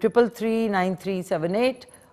333 9378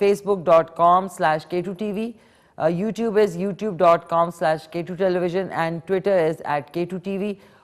facebook.com/K2TV, YouTube is youtube.com/K2television and Twitter is @K2TV।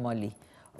@molly।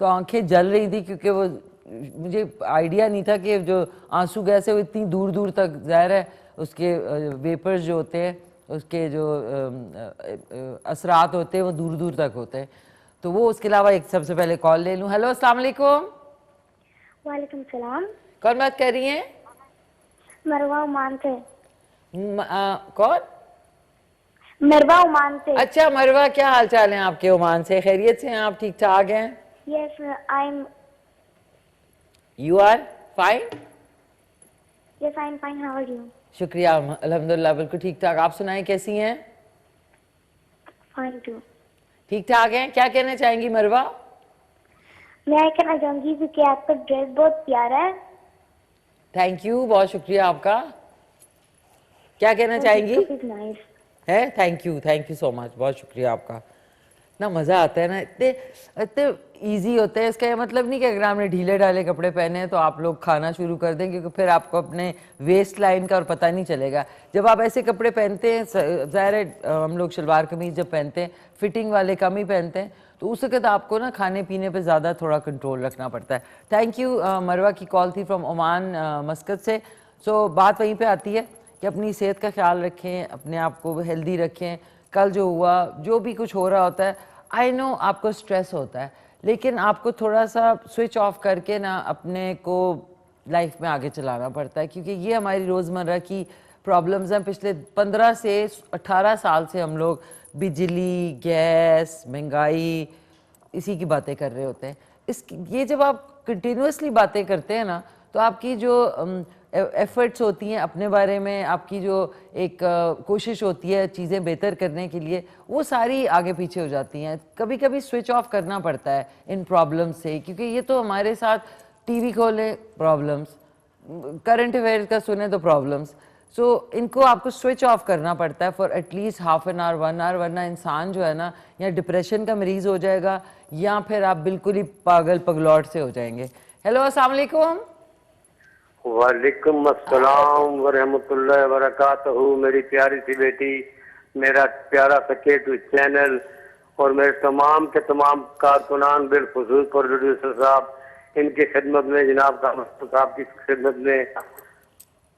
تو آنکھیں جل رہی تھی کیونکہ وہ مجھے آئیڈیا نہیں تھا کہ جو آنسو گیس ہے وہ اتنی دور دور تک ظاہر ہے اس کے ویپرز جو ہوتے ہیں اس کے جو اثرات ہوتے ہیں وہ دور دور تک ہوتے ہیں. تو وہ اس کے علاوہ ایک سب سے پہلے کال لے لوں. ہیلو السلام علیکم. وعلیکم السلام. کون بات کر رہی ہیں؟ مروہ عمان سے. کون؟ مروہ عمان سے. اچھا مروہ، کیا حال چال ہیں آپ کے عمان سے؟ خیریت سے ہیں آپ؟ ٹھیک ٹھاک ہیں؟ Yes I am. You are fine? Yes I am fine. How are you? شکریہ، الحمدللہ بالکل ٹھیک ٹھاک. آپ سنائیں کیسی ہیں؟ Fine too. ٹھیک ٹھاک ہیں. کیا کہنا چاہیں گی مروہ؟ میں کہنا چاہوں گی کہ آپ کا ڈریس بہت پیارا ہے. تھینک یو، بہت شکریہ آپ کا. کیا کہنا چاہیں گی؟ ہے تھینک یو سو مچ، بہت شکریہ آپ کا. اتنا مزہ آتا ہے نا، اتنے ایزی ہوتے ہیں. اس کا یہ مطلب نہیں کہ اگر آپ نے ڈھیلے ڈھالے کپڑے پہنے ہیں تو آپ لوگ کھانا شروع کر دیں، کیونکہ پھر آپ کو اپنے ویسٹ لائن کا اور پتہ نہیں چلے گا. جب آپ ایسے کپڑے پہنتے ہیں، ظاہر ہے ہم لوگ شلوار قمیض جب پہنتے ہیں فٹنگ والے کم ہی پہنتے ہیں، تو اس وقت آپ کو نا کھانے پینے پہ زیادہ تھوڑا کنٹرول رکھنا پڑتا ہے. Thank you. مروہ کی کال تھی فرام عمان مسقط سے. سو بات وہیں پہ آتی ہے کہ اپنی صحت کا خیال رکھیں، اپنے آپ کو ہیلدی رکھیں. کل جو ہوا، جو بھی کچھ ہو رہا ہوتا ہے، آئی نو آپ کو سٹریس ہوتا ہے، لیکن آپ کو تھوڑا سا سوئچ آف کر کے نا اپنے کو لائف میں آگے چلانا پڑتا ہے، کیونکہ یہ ہماری روزمرہ کی پرابلمز ہیں. پچھلے 15 سے 18 سال سے ہم لوگ بجلی، گیس، مہنگائی، اسی کی باتیں کر رہے ہوتے ہیں. یہ جب آپ کنٹینیوسلی باتیں کرتے ہیں نا تو آپ کی جو ایفرٹس ہوتی ہیں اپنے بارے میں، آپ کی جو ایک کوشش ہوتی ہے چیزیں بہتر کرنے کے لیے، وہ ساری آگے پیچھے ہو جاتی ہیں. کبھی کبھی سوئچ آف کرنا پڑتا ہے ان پرابلمس سے، کیونکہ یہ تو ہمارے ساتھ ٹی وی کھولے پرابلمس، کرنٹ افیئرس کا سنیں تو پرابلمس. سو ان کو آپ کو سوئچ آف کرنا پڑتا ہے for at least half an hour 1 hour, ورنہ انسان جو ہے نا یا ڈپریشن کا مریض ہو جائے گا یا پھر آپ بالکل ہی پاگل پگلوٹ سے ہو جائیں گے. ہیلو السلام علیکم. وعلیکم السلام ورحمۃ اللہ وبرکاتہ. میری پیاری سی بیٹی، میرا پیارا سا K2 چینل اور میرے تمام کے تمام کارکنان، بالخصوص پروڈیوسر صاحب، ان کی خدمت میں، جناب صاحب کی خدمت میں،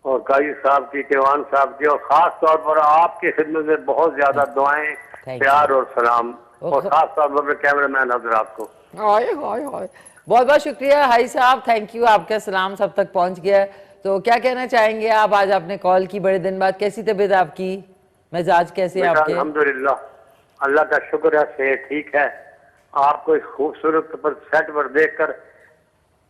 اور قاضی صاحب کی، کیوان صاحب کی، اور خاص طور پر آپ کی خدمت میں بہت زیادہ دعائیں، پیار اور سلام، اور خاص طور پر کیمرہ مین حضرات کو. بہت بہت شکریہ ہائی صاحب، تھینک یو. آپ کا سلام سب تک پہنچ گیا ہے. تو کیا کہنا چاہیں گے آپ؟ آج آپ نے کال کی بڑے دن بعد. کیسی طبیعت آپ کی؟ مزاج کیسے آپ کے؟ الحمدللہ اللہ کا شکر ہے، صحت ٹھیک ہے. آپ کو اس خوبصورت پر سیٹ پر دیکھ کر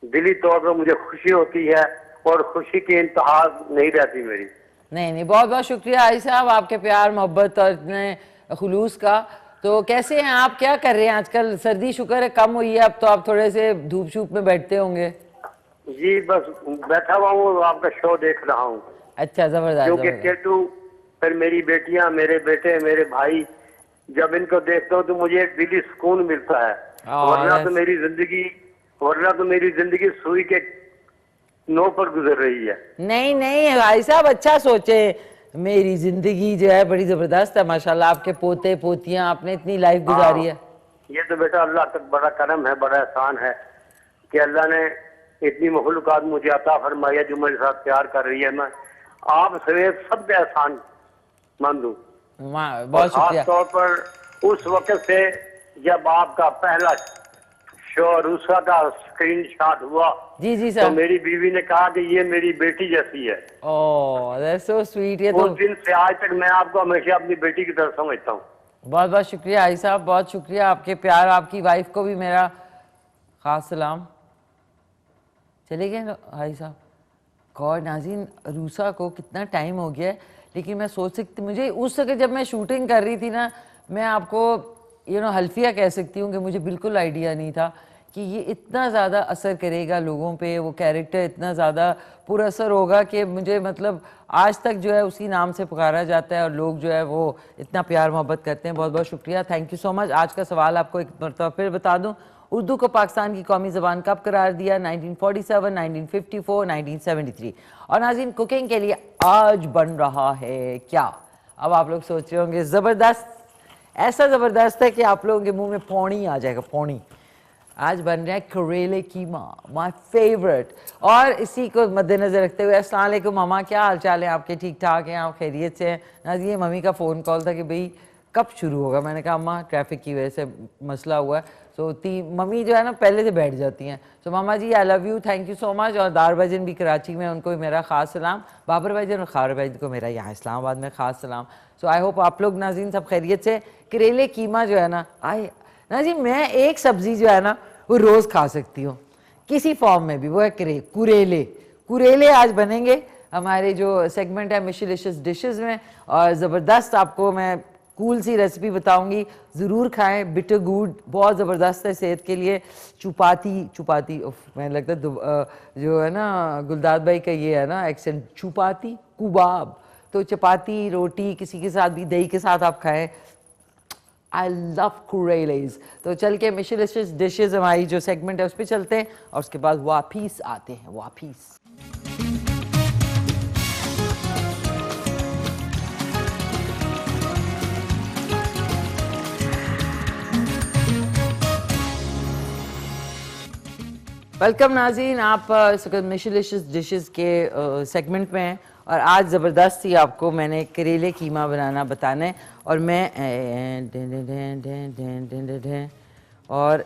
دلی طور پر مجھے خوشی ہوتی ہے، اور خوشی کی انتہا نہیں رہتی میری. نہیں بہت بہت شکریہ ہائی صاحب آپ کے پیار محبت اور اتنے خلوص کا. تو کیسے ہیں آپ؟ کیا کر رہے ہیں آج کل؟ سردی شکر ہے کم ہوئی ہے اب تو، آپ تھوڑے سے دھوپ شوپ میں بیٹھتے ہوں گے. جی بس بیٹھا ہوا ہوں، آپ کا شو دیکھ رہا ہوں. اچھا، زبردست. کیونکہ K2، پھر میری بیٹیاں، میرے بیٹے، میرے بھائی، جب ان کو دیکھتا ہوں تو مجھے دلی سکون ملتا ہے. ورنہ تو میری زندگی سوئی کے نو پر گزر رہی ہے. نہیں بھائی صاحب، اچھا سوچے. میری زندگی جو ہے بڑی زبردست ہے ماشاءاللہ. آپ کے پوتے پوتیاں، آپ نے اتنی لائف گزاری ہے. یہ تو بیٹا اللہ تک بڑا کرم ہے، بڑا احسان ہے کہ اللہ نے اتنی مخلوقات مجھے عطا فرمائی ہے جو میرے ساتھ پیار کر رہی ہے. میں آپ سمیت سب کا احسان مند ہوں. بہت شکریہ. خاص طور پر اس وقت سے جب آپ کا پہلا شو روسا کا اسکرین شاٹ ہوا، جی تو میری بیوی نے کہا کہ یہ میری بیٹی جیسی ہے. That's so sweet. اس دن سے آج تک میں آپ کو ہمیشہ اپنی بیٹی کی طرح سمجھتا ہوں. بہت بہت شکریہ آئی صاحب، بہت شکریہ آپ کے پیار. آپ کی وائف کو بھی میرا خاص سلام. چلے گئے آئی صاحب؟ گاڈ ناظرین، روسا کو کتنا ٹائم ہو گیا ہے، لیکن میں سوچ سکتی، مجھے اس وقت جب میں شوٹنگ کر رہی تھی نا، میں آپ کو حلفیہ کہہ سکتی ہوں کہ مجھے بالکل آئیڈیا نہیں تھا کہ یہ اتنا زیادہ اثر کرے گا لوگوں پہ، وہ کیریکٹر اتنا زیادہ پر اثر ہوگا کہ مجھے مطلب آج تک جو ہے اسی نام سے پکارا جاتا ہے اور لوگ جو ہے وہ اتنا پیار محبت کرتے ہیں. بہت بہت شکریہ، تھینک یو سو مچ. آج کا سوال آپ کو ایک مرتبہ پھر بتا دوں. اردو کو پاکستان کی قومی زبان کب قرار دیا؟ 1947، 1954، 1973. اور ناظرین، کوکنگ کے لیے آج بن رہا ہے کیا؟ اب آپ لوگ سوچ رہے ہوں گے زبردست، ایسا زبردست ہے کہ آپ لوگوں کے منہ میں پونی آ جائے گا. پونی آج بن رہا ہے کریلے قیمہ مائی فیوریٹ. اور اسی کو مد نظر رکھتے ہوئے السلام علیکم ماما, کیا حال چال ہے آپ کے؟ ٹھیک ٹھاک ہیں آپ؟ خیریت سے ہیں؟ ناظرین یہ ممی کا فون کال تھا کہ بھئی کب شروع ہوگا. میں نے کہا اماں ٹریفک کی وجہ سے مسئلہ ہوا ہے. سو ممی جو ہے نا پہلے سے بیٹھ جاتی ہیں. سو ماما جی I love you, thank you so much. اور دار بھائی جان بھی کراچی میں, ان کو بھی میرا خاص سلام. بابر بھائی جان اور خاور بھائی کو میرا یہاں اسلام آباد میں خاص سلام. سو آئی ہوپ آپ لوگ ناظرین سب خیریت سے. کریلے قیمہ جو ہے نا, ناظرین میں ایک سبزی جو ہے نا وہ روز کھا سکتی ہوں کسی فارم میں بھی, وہ ہے کریلے. کریلے آج بنیں گے ہمارے جو سیگمنٹ ہے مشیلیشس ڈشز میں, اور زبردست آپ کو میں کول سی ریسپی بتاؤں گی, ضرور کھائیں. بٹر گوڈ بہت زبردست ہے صحت کے لیے. چپاتی میں لگتا ہے جو ہے نا گلداد بھائی کا یہ ہے نا ایکسنٹ, چپاتی کباب. تو چپاتی روٹی کسی کے ساتھ بھی, دہی کے ساتھ آپ کھائیں. I love کریلیز. تو چل کے مشیلیشس ڈشز ہماری جو سیگمنٹ ہے اس پہ چلتے ہیں, اور اس کے بعد واپس آتے ہیں. واپس ویلکم ناظرین, آپ مشیلیشس ڈشز کے سیگمنٹ میں ہیں, اور آج زبردست ہی آپ کو میں نے کریلے قیمہ بنانا بتانا ہے. اور میں اور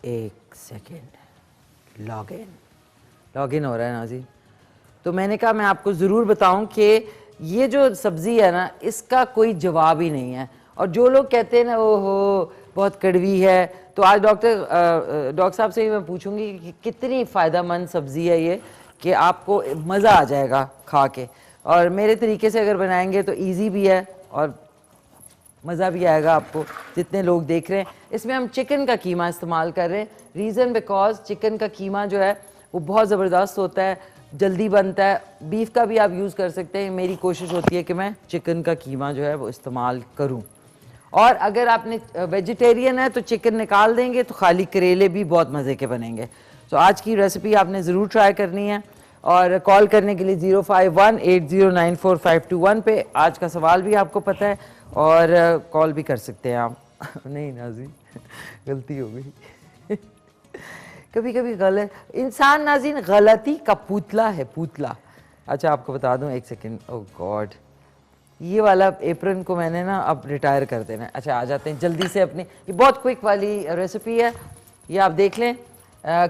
ایک سیکنڈ لاگ ان ہو رہا ہے ناظرین. تو میں نے کہا میں آپ کو ضرور بتاؤں کہ یہ جو سبزی ہے نا اس کا کوئی جواب ہی نہیں ہے. اور جو لوگ کہتے ہیں نا وہ ہو بہت کڑوی ہے, تو آج ڈاکٹر صاحب سے ہی میں پوچھوں گی کہ کتنی فائدہ مند سبزی ہے یہ, کہ آپ کو مزہ آ جائے گا کھا کے. اور میرے طریقے سے اگر بنائیں گے تو ایزی بھی ہے اور مزہ بھی آئے گا آپ کو جتنے لوگ دیکھ رہے ہیں. اس میں ہم چکن کا قیمہ استعمال کر رہے ہیں. ریزن بیکاز چکن کا قیمہ جو ہے وہ بہت زبردست ہوتا ہے, جلدی بنتا ہے. بیف کا بھی آپ یوز کر سکتے ہیں. میری کوشش ہوتی ہے کہ میں چکن کا قیمہ جو ہے وہ استعمال کروں. اور اگر آپ نے ویجیٹیرین ہے تو چکن نکال دیں گے تو خالی کریلے بھی بہت مزے کے بنیں گے. تو آج کی ریسپی آپ نے ضرور ٹرائی کرنی ہے. اور کال کرنے کے لیے 05180945521 پہ. آج کا سوال بھی آپ کو پتہ ہے, اور کال بھی کر سکتے ہیں آپ. نہیں ناظرین غلطی ہو گئی. کبھی کبھی غلط انسان ناظرین غلطی کا پوتلا ہے, پوتلا. اچھا آپ کو بتا دوں, ایک سیکنڈ. او گاڈ, یہ والا ایپرن کو میں نے نا اب ریٹائر کر دینا ہے. اچھا آ جاتے ہیں جلدی سے اپنی, یہ بہت کوئک والی ریسپی ہے, یہ آپ دیکھ لیں.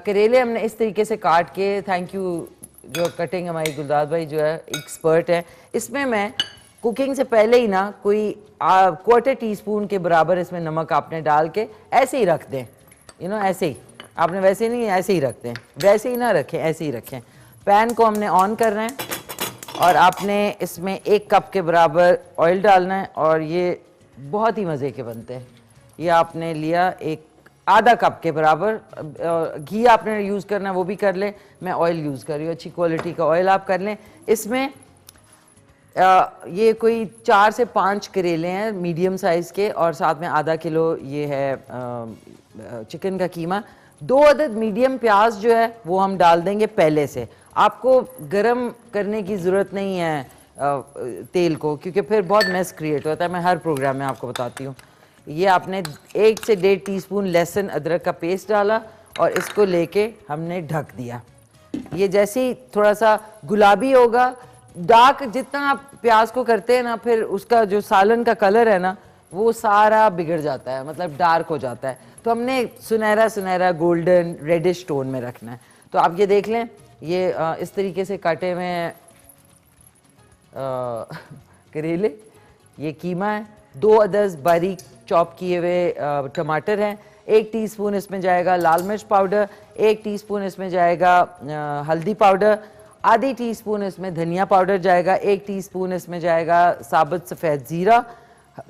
کریلے ہم نے اس طریقے سے کاٹ کے, تھینک یو جو کٹنگ ہماری گلداد بھائی جو ہے ایکسپرٹ ہے. اس میں کوکنگ سے پہلے ہی نا کوئی کوارٹر ٹی اسپون کے برابر اس میں نمک آپ نے ڈال کے ایسے ہی رکھ دیں. ایسے ہی آپ نے, ویسے نہیں, ایسے ہی رکھ دیں. ویسے ہی نہ رکھیں, ایسے ہی رکھیں. پین کو ہم نے آن کرنا ہے, اور آپ نے اس میں 1 کپ کے برابر آئل ڈالنا ہے, اور یہ بہت ہی مزے کے بنتے ہیں. یہ آپ نے لیا آدھا کپ کے برابر گھی آپ نے یوز کرنا ہے, وہ بھی کر لیں. میں آئل یوز کر رہی ہوں, اچھی کوالٹی کا آئل آپ کر لیں. اس میں یہ کوئی 4 سے 5 کریلے ہیں میڈیم سائز کے, اور ساتھ میں ½ کلو یہ ہے چکن کا قیمہ. 2 عدد میڈیم پیاز جو ہے وہ ہم ڈال دیں گے پہلے سے. آپ کو گرم کرنے کی ضرورت نہیں ہے تیل کو, کیونکہ پھر بہت میس کریٹ ہوتا ہے. میں ہر پروگرام میں آپ کو بتاتی ہوں. یہ آپ نے 1 سے 1.5 ٹی اسپون لہسن ادرک کا پیسٹ ڈالا, اور اس کو لے کے ہم نے ڈھک دیا. یہ جیسے ہی تھوڑا سا گلابی ہوگا, ڈارک جتنا آپ پیاز کو کرتے ہیں نا, پھر اس کا جو سالن کا کلر ہے نا وہ سارا بگڑ جاتا ہے, مطلب ڈارک ہو جاتا ہے. تو ہم نے سنہرا گولڈن ریڈش ٹون میں رکھنا ہے. تو آپ یہ دیکھ لیں, یہ اس طریقے سے کاٹے ہوئے کریلے, یہ قیمہ ہے. 2 عدد باریک چاپ کیے ہوئے ٹماٹر ہیں. 1 ٹی اسپون اس میں جائے گا لال مرچ پاؤڈر, 1 ٹی اسپون اس میں جائے گا ہلدی پاؤڈر, ½ ٹی اسپون اس میں دھنیا پاؤڈر جائے گا, 1 ٹی اسپون اس میں جائے گا ثابت سفید زیرہ,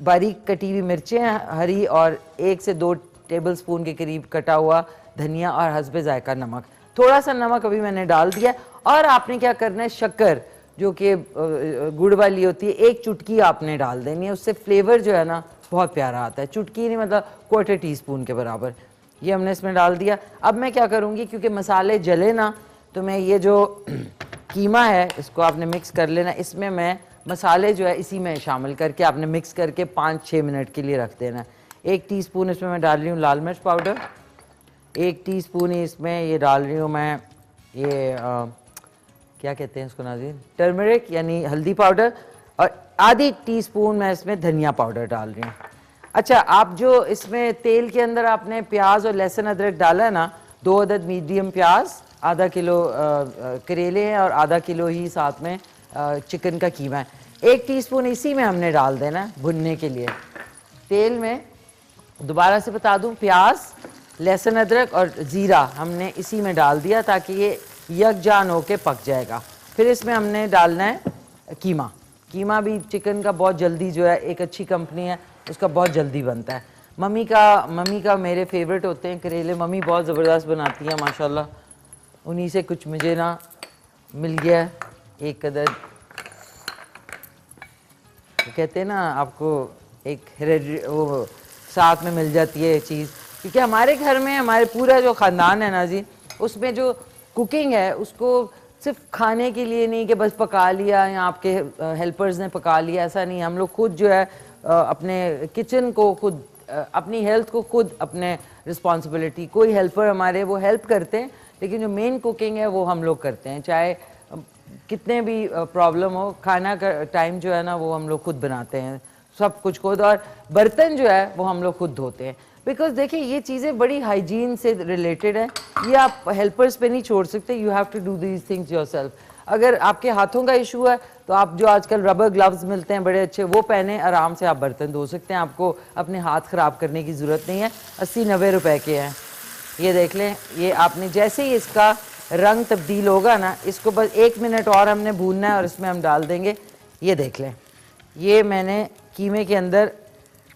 باریک کٹی ہوئی مرچیں ہری, اور 1 سے 2 ٹیبل اسپون کے قریب کٹا ہوا دھنیا, اور حسب ذائقہ نمک. تھوڑا سا نمک ابھی میں نے ڈال دیا. اور آپ نے کیا کرنا ہے, شکر جو کہ گڑ والی ہوتی ہے 1 چٹکی آپ نے ڈال دینی ہے. اس سے فلیور جو ہے نا بہت پیارا آتا ہے. چٹکی نہیں, مطلب کوارٹر ٹی اسپون کے برابر. یہ ہم نے اس میں ڈال دیا. اب میں کیا کروں گی, کیونکہ مسالے جلے نا, تو میں یہ جو قیمہ ہے اس کو آپ نے مکس کر لینا. اس میں مسالے جو ہے اسی میں شامل کر کے آپ نے مکس کر کے 5-6 منٹ کے لیے رکھ دینا. 1 ٹی اسپون اس میں ڈال رہی ہوں لال مرچ پاؤڈر, 1 ٹی اسپون ہی اس میں یہ ڈال رہی ہوں میں یہ کیا کہتے ہیں اس کو ناظرین، ٹرمرک یعنی ہلدی پاؤڈر، اور آدھی ٹی اسپون میں اس میں دھنیا پاؤڈر ڈال رہی ہوں۔ اچھا آپ جو اس میں تیل کے اندر آپ نے پیاز اور لہسن ادرک ڈالا ہے نا، 2 عدد میڈیم پیاز، آدھا کلو کریلے ہیں اور آدھا کلو ہی ساتھ میں چکن کا قیمہ ہے، 1 ٹی اسپون اسی میں ہم نے ڈال دینا ہے بھننے کے لیے تیل میں۔ دوبارہ سے بتا دوں، پیاز، لہسن ادرک اور زیرہ ہم نے اسی میں ڈال دیا تاکہ یہ یکجان ہو کے پک جائے گا۔ پھر اس میں ہم نے ڈالنا ہے قیمہ۔ قیمہ بھی چکن کا بہت جلدی جو ہے، ایک اچھی کمپنی ہے اس کا بہت جلدی بنتا ہے۔ ممی کا میرے فیورٹ ہوتے ہیں کریلے، ممی بہت زبردست بناتی ہیں ماشاءاللہ، انہی سے کچھ مجھے نا مل گیا ہے 1 عدد، کہتے ہیں نا آپ کو ایک وہ ساتھ میں مل جاتی ہے چیز، کیونکہ ہمارے گھر میں ہمارے پورا جو خاندان ہے نا جی، اس میں جو کوکنگ ہے اس کو صرف کھانے کے لیے نہیں کہ بس پکا لیا یا آپ کے ہیلپرز نے پکا لیا، ایسا نہیں، ہم لوگ خود جو ہے اپنے کچن کو خود، اپنی ہیلتھ کو خود اپنے رسپانسبلٹی، کوئی ہیلپر ہمارے وہ ہیلپ کرتے ہیں لیکن جو مین کوکنگ ہے وہ ہم لوگ کرتے ہیں، چاہے کتنے بھی پرابلم ہو، کھانا کا ٹائم جو ہے نا وہ ہم لوگ خود بناتے ہیں، سب کچھ خود، اور برتن جو ہے وہ ہم لوگ خود دھوتے ہیں، بیکاز دیکھیں یہ چیزیں بڑی ہائیجین سے ریلیٹڈ ہیں، یہ آپ ہیلپرز پہ نہیں چھوڑ سکتے، you have to do these things yourself. اگر آپ کے ہاتھوں کا ایشو ہے تو آپ جو آج کل ربر گلوز ملتے ہیں بڑے اچھے، وہ پہنے آرام سے آپ برتن دھو سکتے ہیں، آپ کو اپنے ہاتھ خراب کرنے کی ضرورت نہیں ہے، 80-90 روپے کے ہیں، یہ دیکھ لیں۔ یہ آپ نے جیسے ہی اس کا رنگ تبدیل ہوگا نا، اس کو بس 1 منٹ اور ہم نے بھوننا ہے اور اس میں ہم ڈال دیں گے، یہ دیکھ لیں، یہ میں نے قیمے کے اندر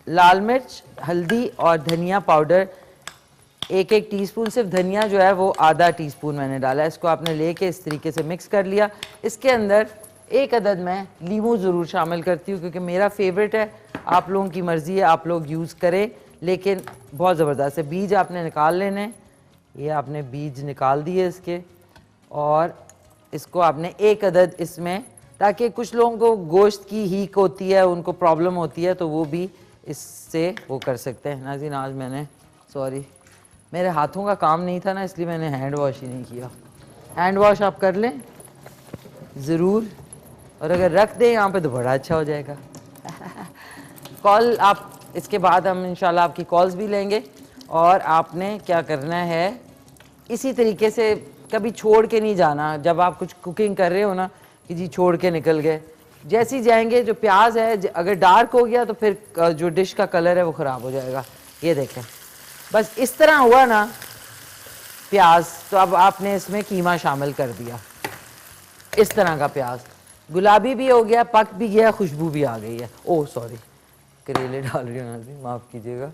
لال مرچ، ہلدی اور دھنیا پاؤڈر 1 ٹی اسپون، صرف دھنیا جو ہے وہ آدھا ٹی اسپون میں نے ڈالا ہے، اس کو آپ نے لے کے اس طریقے سے مکس کر لیا۔ اس کے اندر 1 عدد میں لیموں ضرور شامل کرتی ہوں کیونکہ میرا فیوریٹ ہے، آپ لوگوں کی مرضی ہے، آپ لوگ یوز کریں، لیکن بہت زبردست ہے۔ بیج آپ نے نکال لینے، یہ آپ نے بیج نکال دیے اس کے، اور اس کو آپ نے 1 عدد اس میں، تاکہ کچھ لوگوں کو گوشت کی ہیک ہوتی ہے، ان کو پرابلم ہوتی ہے، تو وہ بھی اس سے وہ کر سکتے ہیں۔ ناظرین آج میں نے سوری میرے ہاتھوں کا کام نہیں تھا نا، اس لیے میں نے ہینڈ واش ہی نہیں کیا، ہینڈ واش آپ کر لیں ضرور، اور اگر رکھ دیں یہاں پہ تو بڑا اچھا ہو جائے گا۔ کال آپ اس کے بعد ہم انشاءاللہ آپ کی کالز بھی لیں گے، اور آپ نے کیا کرنا ہے اسی طریقے سے کبھی چھوڑ کے نہیں جانا، جب آپ کچھ کوکنگ کر رہے ہو نا کہ جی چھوڑ کے نکل گئے، جیسے ہی جائیں گے جو پیاز ہے اگر ڈارک ہو گیا تو پھر جو ڈش کا کلر ہے وہ خراب ہو جائے گا، یہ دیکھیں بس اس طرح ہوا نا پیاز، تو اب آپ نے اس میں قیمہ شامل کر دیا، اس طرح کا پیاز گلابی بھی ہو گیا، پک بھی گیا، خوشبو بھی آ گئی ہے۔ او سوری کریلے ڈال رہی ہوں ناظرین، معاف کیجیے گا،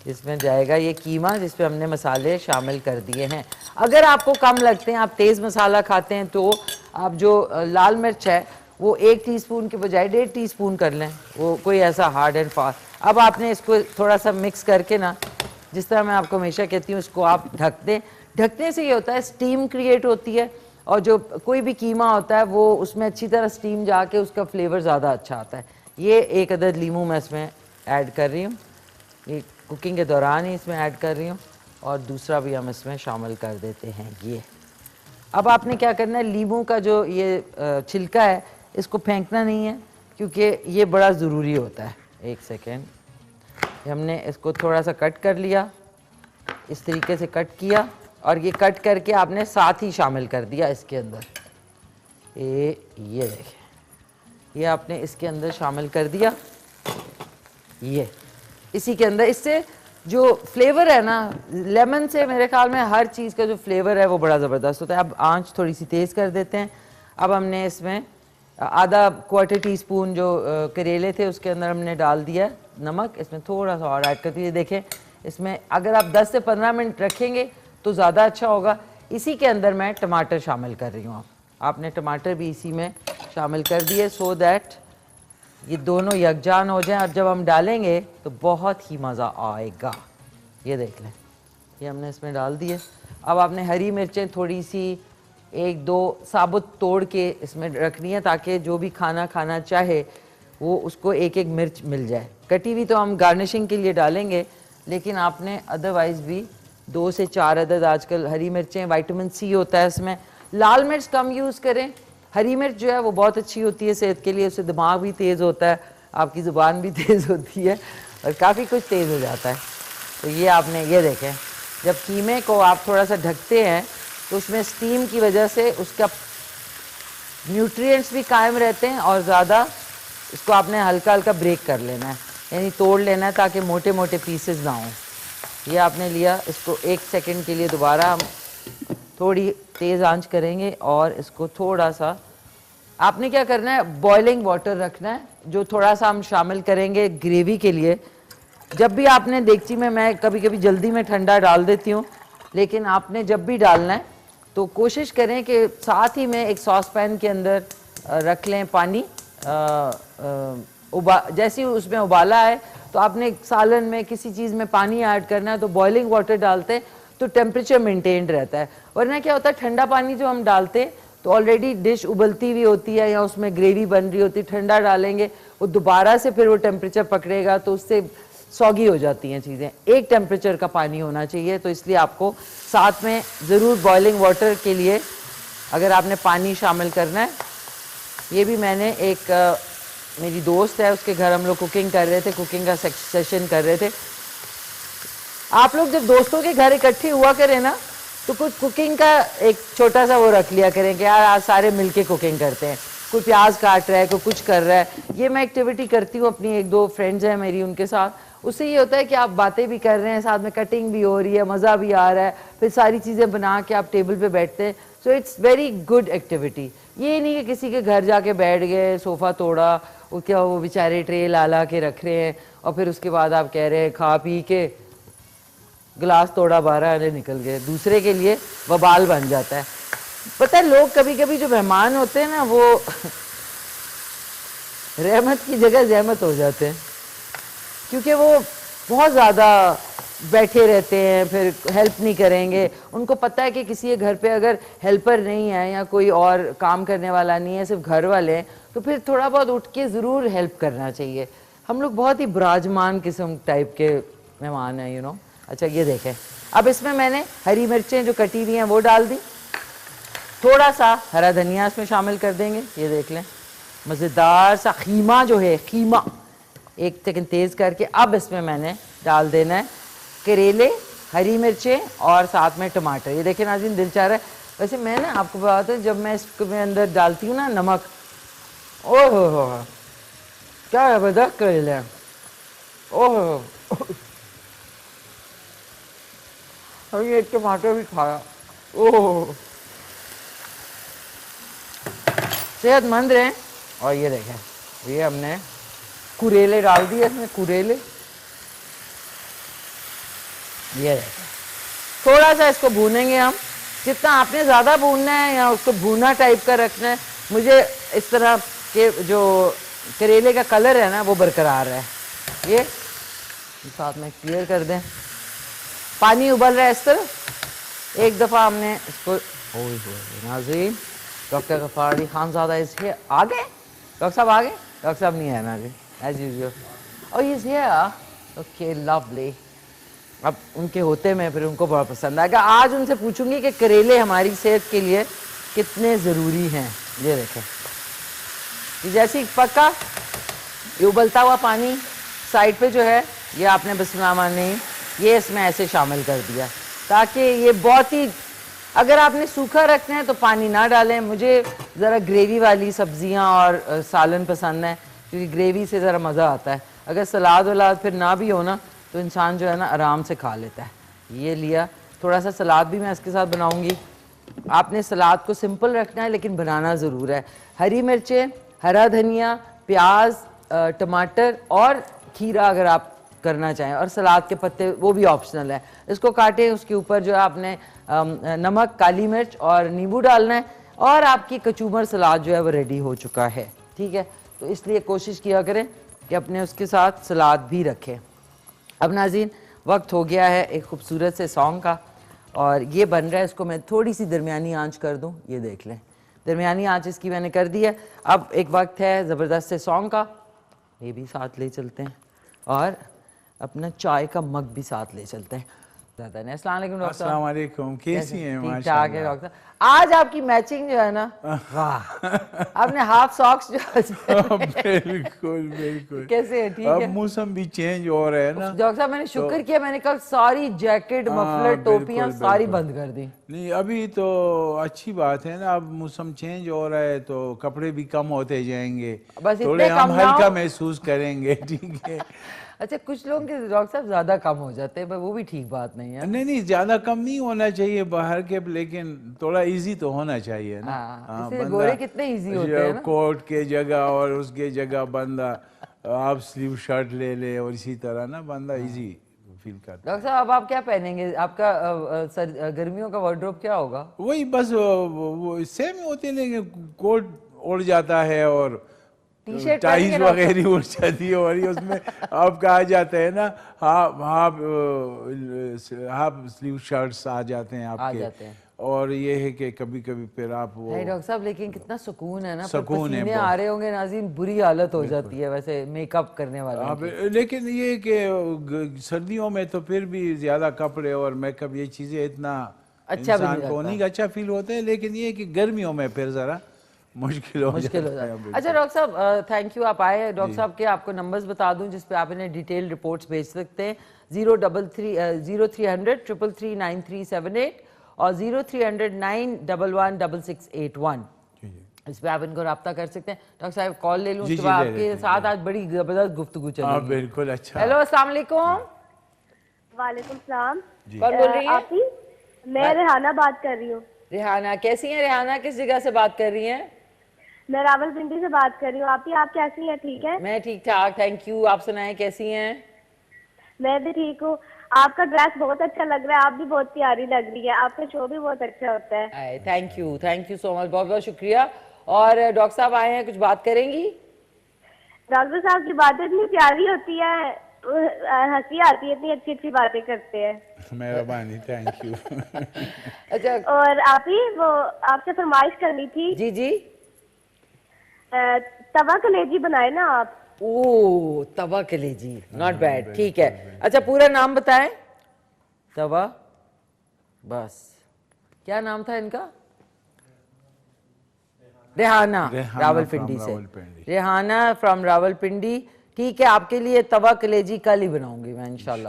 اس میں جائے گا یہ قیمہ جس پہ ہم نے مسالے شامل کر دیے ہیں۔ اگر آپ کو کم لگتے ہیں، آپ تیز مسالہ کھاتے ہیں، تو آپ جو لال مرچ ہے وہ 1 ٹی اسپون کے بجائے 1.5 ٹی اسپون کر لیں، وہ کوئی ایسا ہارڈ اینڈ فاسٹ۔ اب آپ نے اس کو تھوڑا سا مکس کر کے نا، جس طرح میں آپ کو ہمیشہ کہتی ہوں، اس کو آپ ڈھک دیں، ڈھکنے سے یہ ہوتا ہے سٹیم کریٹ ہوتی ہے، اور جو کوئی بھی قیمہ ہوتا ہے وہ اس میں اچھی طرح سٹیم جا کے اس کا فلیور زیادہ اچھا آتا ہے۔ یہ 1 عدد لیموں میں اس میں ایڈ کر رہی ہوں، یہ کوکنگ کے دوران ہی اس میں ایڈ کر رہی ہوں، اور دوسرا بھی ہم اس میں شامل کر دیتے ہیں۔ یہ اب آپ نے کیا کرنا ہے، لیموں کا جو یہ چھلکا ہے اس کو پھینکنا نہیں ہے کیونکہ یہ بڑا ضروری ہوتا ہے۔ 1 سیکنڈ، ہم نے اس کو تھوڑا سا کٹ کر لیا، اس طریقے سے کٹ کیا، اور یہ کٹ کر کے آپ نے ساتھ ہی شامل کر دیا اس کے اندر، یہ دیکھیں یہ آپ نے اس کے اندر شامل کر دیا، یہ اسی کے اندر، اس سے جو فلیور ہے نا لیمن سے، میرے خیال میں ہر چیز کا جو فلیور ہے وہ بڑا زبردست ہوتا ہے۔ اب آنچ تھوڑی سی تیز کر دیتے ہیں۔ اب ہم نے اس میں آدھا 1/4 ٹی اسپون جو کریلے تھے اس کے اندر ہم نے ڈال دیا نمک، اس میں تھوڑا سا اور ایڈ کر دیجیے۔ دیکھیں اس میں اگر آپ 10 سے 15 منٹ رکھیں گے تو زیادہ اچھا ہوگا۔ اسی کے اندر میں ٹماٹر شامل کر رہی ہوں، آپ نے ٹماٹر بھی اسی میں شامل کر دیے، سو دیٹ یہ دونوں یکجان ہو جائیں، اور جب ہم ڈالیں گے تو بہت ہی مزہ آئے گا۔ یہ دیکھ لیں یہ ہم نے اس میں ڈال دیے۔ اب آپ نے ہری مرچیں تھوڑی سی 1-2 ثابت توڑ کے اس میں رکھنی ہے تاکہ جو بھی کھانا کھانا چاہے وہ اس کو 1-1 مرچ مل جائے۔ کٹی ہوئی تو ہم گارنشنگ کے لیے ڈالیں گے، لیکن آپ نے ادروائز بھی 2 سے 4 عدد آج کل ہری مرچیں, وائٹامن سی ہوتا ہے اس میں. لال مرچ کم یوز کریں, ہری مرچ جو ہے وہ بہت اچھی ہوتی ہے صحت کے لیے, اس سے دماغ بھی تیز ہوتا ہے, آپ کی زبان بھی تیز ہوتی ہے اور کافی کچھ تیز ہو جاتا ہے. تو یہ آپ نے یہ دیکھیں, جب قیمے کو آپ تھوڑا سا ڈھکتے ہیں تو اس میں اسٹیم کی وجہ سے اس کا نیوٹرینٹس بھی قائم رہتے ہیں, اور زیادہ اس کو آپ نے ہلکا ہلکا بریک کر لینا ہے, یعنی توڑ لینا ہے تاکہ موٹے موٹے پیسز نہ ہوں. یہ آپ نے لیا, اس کو 1 سیکنڈ کے لیے دوبارہ ہم تھوڑی تیز آنچ کریں گے, اور اس کو تھوڑا سا آپ نے کیا کرنا ہے, بوائلنگ واٹر رکھنا ہے جو تھوڑا سا ہم شامل کریں گے گریوی کے لیے. جب بھی آپ نے دیگچی میں کبھی کبھی جلدی میں ٹھنڈا ڈال دیتی ہوں, لیکن آپ نے جب بھی ڈالنا ہے تو کوشش کریں کہ ساتھ ہی میں ایک ساس پین کے اندر رکھ لیں پانی. جیسے اس میں ابالا ہے تو آپ نے سالن میں کسی چیز میں پانی ایڈ کرنا ہے تو بوائلنگ واٹر ڈالتے ہیں تو ٹیمپریچر مینٹینڈ رہتا ہے. ورنہ کیا ہوتا ہے, ٹھنڈا پانی جو ہم ڈالتے ہیں تو آلریڈی ڈش ابلتی ہوئی ہوتی ہے یا اس میں گریوی بن رہی ہوتی ہے, ٹھنڈا ڈالیں گے وہ دوبارہ سے پھر وہ ٹیمپریچر پکڑے گا تو اس سے سوگی ہو جاتی ہیں چیزیں. ایک ٹیمپریچر کا پانی ہونا چاہیے, تو اس لیے آپ کو ساتھ میں ضرور بوائلنگ واٹر کے لیے اگر آپ نے پانی شامل کرنا ہے. یہ بھی میں نے ایک میری دوست ہے اس کے گھر ہم لوگ کوکنگ کر رہے تھے, کوکنگ کا سیشن کر رہے تھے. آپ لوگ جب دوستوں کے گھر اکٹھے ہوا کریں نا تو کچھ کوکنگ کا ایک چھوٹا سا وہ رکھ لیا کریں کہ یار آج سارے مل کے کوکنگ کرتے ہیں, کوئی پیاز کاٹ رہا ہے, کوئی کچھ کر رہا ہے. یہ میں ایکٹیویٹی کرتی ہوں اپنی 1-2 فرینڈز ہیں میری, ان کے ساتھ. اس سے یہ ہوتا ہے کہ آپ باتیں بھی کر رہے ہیں, ساتھ میں کٹنگ بھی ہو رہی ہے, مزہ بھی آ رہا ہے, پھر ساری چیزیں بنا کے آپ ٹیبل پہ بیٹھتے ہیں. So it's very good activity. یہ نہیں کہ کسی کے گھر جا کے بیٹھ گئے, صوفہ توڑا, وہ بیچارے ٹرے لا کے رکھ رہے ہیں, اور پھر اس کے بعد آپ کہہ رہے ہیں کھا پی کے گلاس توڑا 12 آنے نکل گئے. دوسرے کے لیے وبال بن جاتا ہے. پتہ ہے لوگ کبھی کبھی جو مہمان ہوتے ہیں نا وہ رحمت کی جگہ زحمت ہو جاتے ہیں, کیونکہ وہ بہت زیادہ بیٹھے رہتے ہیں, پھر ہیلپ نہیں کریں گے. ان کو پتہ ہے کہ کسی کے گھر پہ اگر ہیلپر نہیں ہے یا کوئی اور کام کرنے والا نہیں ہے, صرف گھر والے ہیں, تو پھر تھوڑا بہت اٹھ کے ضرور ہیلپ کرنا چاہیے. ہم لوگ بہت ہی براجمان قسم ٹائپ کے مہمان ہیں, اچھا یہ دیکھیں, اب اس میں نے ہری مرچیں جو کٹی ہوئی ہیں وہ ڈال دی, تھوڑا سا ہرا دھنیا اس میں شامل کر دیں گے. یہ دیکھ لیں مزیدار سا خیمہ جو ہے, خیمہ 1 سیکنڈ تیز کر کے. اب اس میں نے ڈال دینا ہے کریلے, ہری مرچیں اور ساتھ میں ٹماٹر. یہ دیکھیں ناظرین, دل چاہ رہا ہے. ویسے میں نا آپ کو بات ہے, جب میں اس میں اندر ڈالتی ہوں نا نمک, او ہو کیا زبردست کریلے ہیں, او ہو. اور یہ ایک ٹماٹر بھی کھایا, اوہ صحت مند رہیں. اور یہ دیکھیں, یہ ہم نے کریلے ڈال دیے اس میں, کریلے. یہ دیکھیں, تھوڑا سا اس کو بھونیں گے ہم, جتنا آپ نے زیادہ بھوننا ہے یا اس کو بھونا ٹائپ کا رکھنا ہے. مجھے اس طرح کہ جو کریلے کا کلر ہے نا وہ برقرار ہے. یہ ساتھ میں کلیئر کر دیں, پانی ابل رہا ہے اس طرح. ایک دفعہ ہم نے اس کو ناظرین, ڈاکٹر غفار علی خان زادہ اس کے آ گئے. ڈاکٹر صاحب آ گئے؟ ڈاکٹر صاحب نہیں ہے ناظرین ایز یوزول. اور یہ اوکے لولی. اب ان کے ہوتے میں پھر ان کو بڑا پسند آئے گا. آج ان سے پوچھوں گی کہ کریلے ہماری صحت کے لیے کتنے ضروری ہیں. یہ دیکھیں, یہ جیسے ہی پکا, یہ ابلتا ہوا پانی سائڈ پہ جو ہے یہ آپ نے بسم اللہ الرحمن الرحیم یہ اس میں ایسے شامل کر دیا, تاکہ یہ بہت ہی, اگر آپ نے سوکھا رکھنا ہے تو پانی نہ ڈالیں. مجھے ذرا گریوی والی سبزیاں اور سالن پسند ہیں, کیونکہ گریوی سے ذرا مزہ آتا ہے. اگر سلاد ولاد پھر نہ بھی ہونا تو انسان جو ہے نا آرام سے کھا لیتا ہے. یہ لیا, تھوڑا سا سلاد بھی میں اس کے ساتھ بناؤں گی. آپ نے سلاد کو سمپل رکھنا ہے لیکن بنانا ضرور ہے. ہری مرچیں, ہرا دھنیا, پیاز, ٹماٹر اور کھیرا اگر آپ کرنا چاہیں, اور سلاد کے پتے وہ بھی آپشنل ہے. اس کو کاٹیں, اس کے اوپر جو ہے آپ نے نمک, کالی مرچ اور نیمبو ڈالنا ہے, اور آپ کی کچومر سلاد جو ہے وہ ریڈی ہو چکا ہے. ٹھیک ہے, تو اس لیے کوشش کیا کریں کہ اپنے اس کے ساتھ سلاد بھی رکھیں. اب ناظرین وقت ہو گیا ہے ایک خوبصورت سے سانگ کا, اور یہ بن رہا ہے, اس کو میں تھوڑی سی درمیانی آنچ کر دوں. یہ دیکھ لیں, درمیانی آنچ اس کی میں نے کر دی ہے. اب ایک وقت ہے زبردست سے سانگ کا, یہ بھی ساتھ لے چلتے ہیں, اور اپنا چائے کا مگ بھی ساتھ لے چلتے ہیں. زیادہ نہیں. السلام علیکم ڈاکٹر السلام علیکم, کیسی ہیں؟ ٹھیک ٹھاک ہے ڈاکٹر صاحب. آج آپ کی میچنگ جو ہے نا, واہ, آپ نے ہاف ساکس جو بالکل بالکل. کیسے ہے, ٹھیک ہے؟ اب موسم بھی چینج ہو رہا ہے نا ڈاکٹر صاحب میں نے شکر کیا, میں نے کل ساری جیکٹ مفلر ٹوپیاں ساری بند کر دی. نہیں ابھی تو اچھی بات ہے نا, اب موسم چینج ہو رہا ہے تو کپڑے بھی کم ہوتے جائیں گے, تھوڑے ہم ہلکا محسوس کریں گے. ٹھیک ہے. اچھا کچھ لوگوں کے ڈاکٹر صاحب زیادہ کم ہو جاتے ہیں, وہ بھی ٹھیک بات نہیں ہے. نہیں زیادہ کم نہیں ہونا چاہیے باہر کے, لیکن تھوڑا ایزی تو ہونا چاہیے نا. اس لیے گورے کتنے ایزی ہوتے ہیں نا, کوٹ کے جگہ اور اس کے جگہ بندہ آپ سلیو شرٹ لے لے, اور اسی طرح نا بندہ ایزی فیل کرتا. ڈاکٹر صاحب اب آپ کیا پہنیں گے, آپ کا گرمیوں کا وارڈروب کیا ہوگا؟ وہی بس سیم ہوتے ہیں, لیکن کوٹ اڑ جاتا ہے اور ٹائز وغیرہ اڑ جاتی ہے, اور اس میں آپ کا آ جاتا ہے نا ہاف سلیو شرٹس آ جاتے ہیں آپ کے, اور یہ ہے کہ کبھی کبھی پھر آپ وہ. ڈاکٹر صاحب لیکن کتنا سکون ہے نا, پسینے آ رہے ہوں گے ناظرین, بری حالت ہو جاتی ہے ویسے میک اپ کرنے والے. لیکن یہ کہ سردیوں میں تو پھر بھی زیادہ کپڑے اور میک اپ یہ چیزیں اتنا انسان کو نہیں اچھا فیل ہوتا ہے, لیکن یہ کہ گرمیوں میں پھر ذرا مشکل ہو جاتا ہے. اچھا ڈاکٹر صاحب تھینک یو, آپ آئے. ڈاکٹر صاحب کے آپ کو نمبرز بتا دوں جس پہ آپ انہیں ڈیٹیل رپورٹس بھیج سکتے ہیں. 0300 333 9378 اور 0300 911 6681. اس پہ آپ ان کو رابطہ کر سکتے ہیں. ڈاکٹر صاحب کال لے لوں, اس کے بعد آپ کے ساتھ آج بڑی زبردست گفتگو چلے گی. بالکل. اچھا, ہیلو السلام علیکم. وعلیکم السلام. کون بول رہی ہیں؟ میں ریحانہ بات کر رہی ہوں. ریحانہ کیسی ہیں؟ ریحانہ کس جگہ سے بات کر رہی ہیں؟ میں راولپنڈی سے بات کر رہی ہوں. آپ کیسی ہیں؟ ٹھیک ہے. میں ٹھیک ٹھاک, تھینک یو. آپ سنائیں کیسی ہیں؟ میں بھی ٹھیک ہوں. آپ کا ڈریس بہت اچھا لگ رہا ہے, آپ بھی بہت پیاری لگ رہی ہے, آپ کا شو بھی بہت اچھا ہوتا ہے. تھینک یو سو مچ, بہت بہت شکریہ. اور ڈاکٹر صاحب آئے ہیں, کچھ بات کریں گی؟ ڈاکٹر صاحب کی باتیں اتنی پیاری ہوتی ہے, ہنسی آتی ہے, اتنی اچھی اچھی باتیں کرتے ہیں. مہربانی, تھینک یو. اچھا, اور وہ آپ سے فرمائش کرنی تھی. جی جی. توا کلیجی بنائے نا آپ. اوہ توا کلیجی, ناٹ بیڈ. ٹھیک ہے. اچھا پورا نام بتائیں. توا, بس کیا نام تھا ان کا؟ ریحانہ, راولپنڈی سے. ریحانہ فرام راولپنڈی. ٹھیک ہے, آپ کے لیے توا کلیجی کل ہی بناؤں گی میں انشاءاللہ.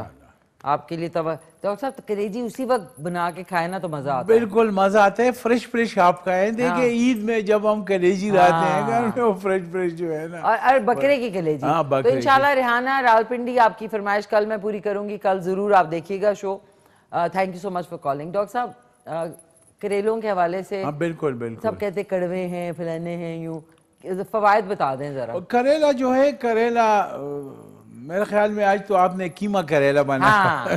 آپ کے لیے توا. ڈاکٹر صاحب کلیجی اسی وقت بنا کے کھائے نا تو مزہ آتا ہے. بالکل مزہ آتا ہے, فریش آپ کھائیں. دیکھیں عید میں جب ہم کلیجی لاتے ہیں گھر میں, وہ فریش جو ہے نا, اور بکرے کی کلیجی. تو انشاءاللہ ریحانہ راولپنڈی, آپ کی فرمائش کل میں پوری کروں گی. کل ضرور آپ دیکھیے گا show. Thank you so much for calling. Doctor صاحب کریلوں کے حوالے سے بالکل سب کہتے کڑوے ہیں, فلانے ہیں, یوں فوائد بتا دیں ذرا. کریلا جو ہے, کریلا میرے خیال میں آج تو آپ نے قیمہ کریلا بنایا.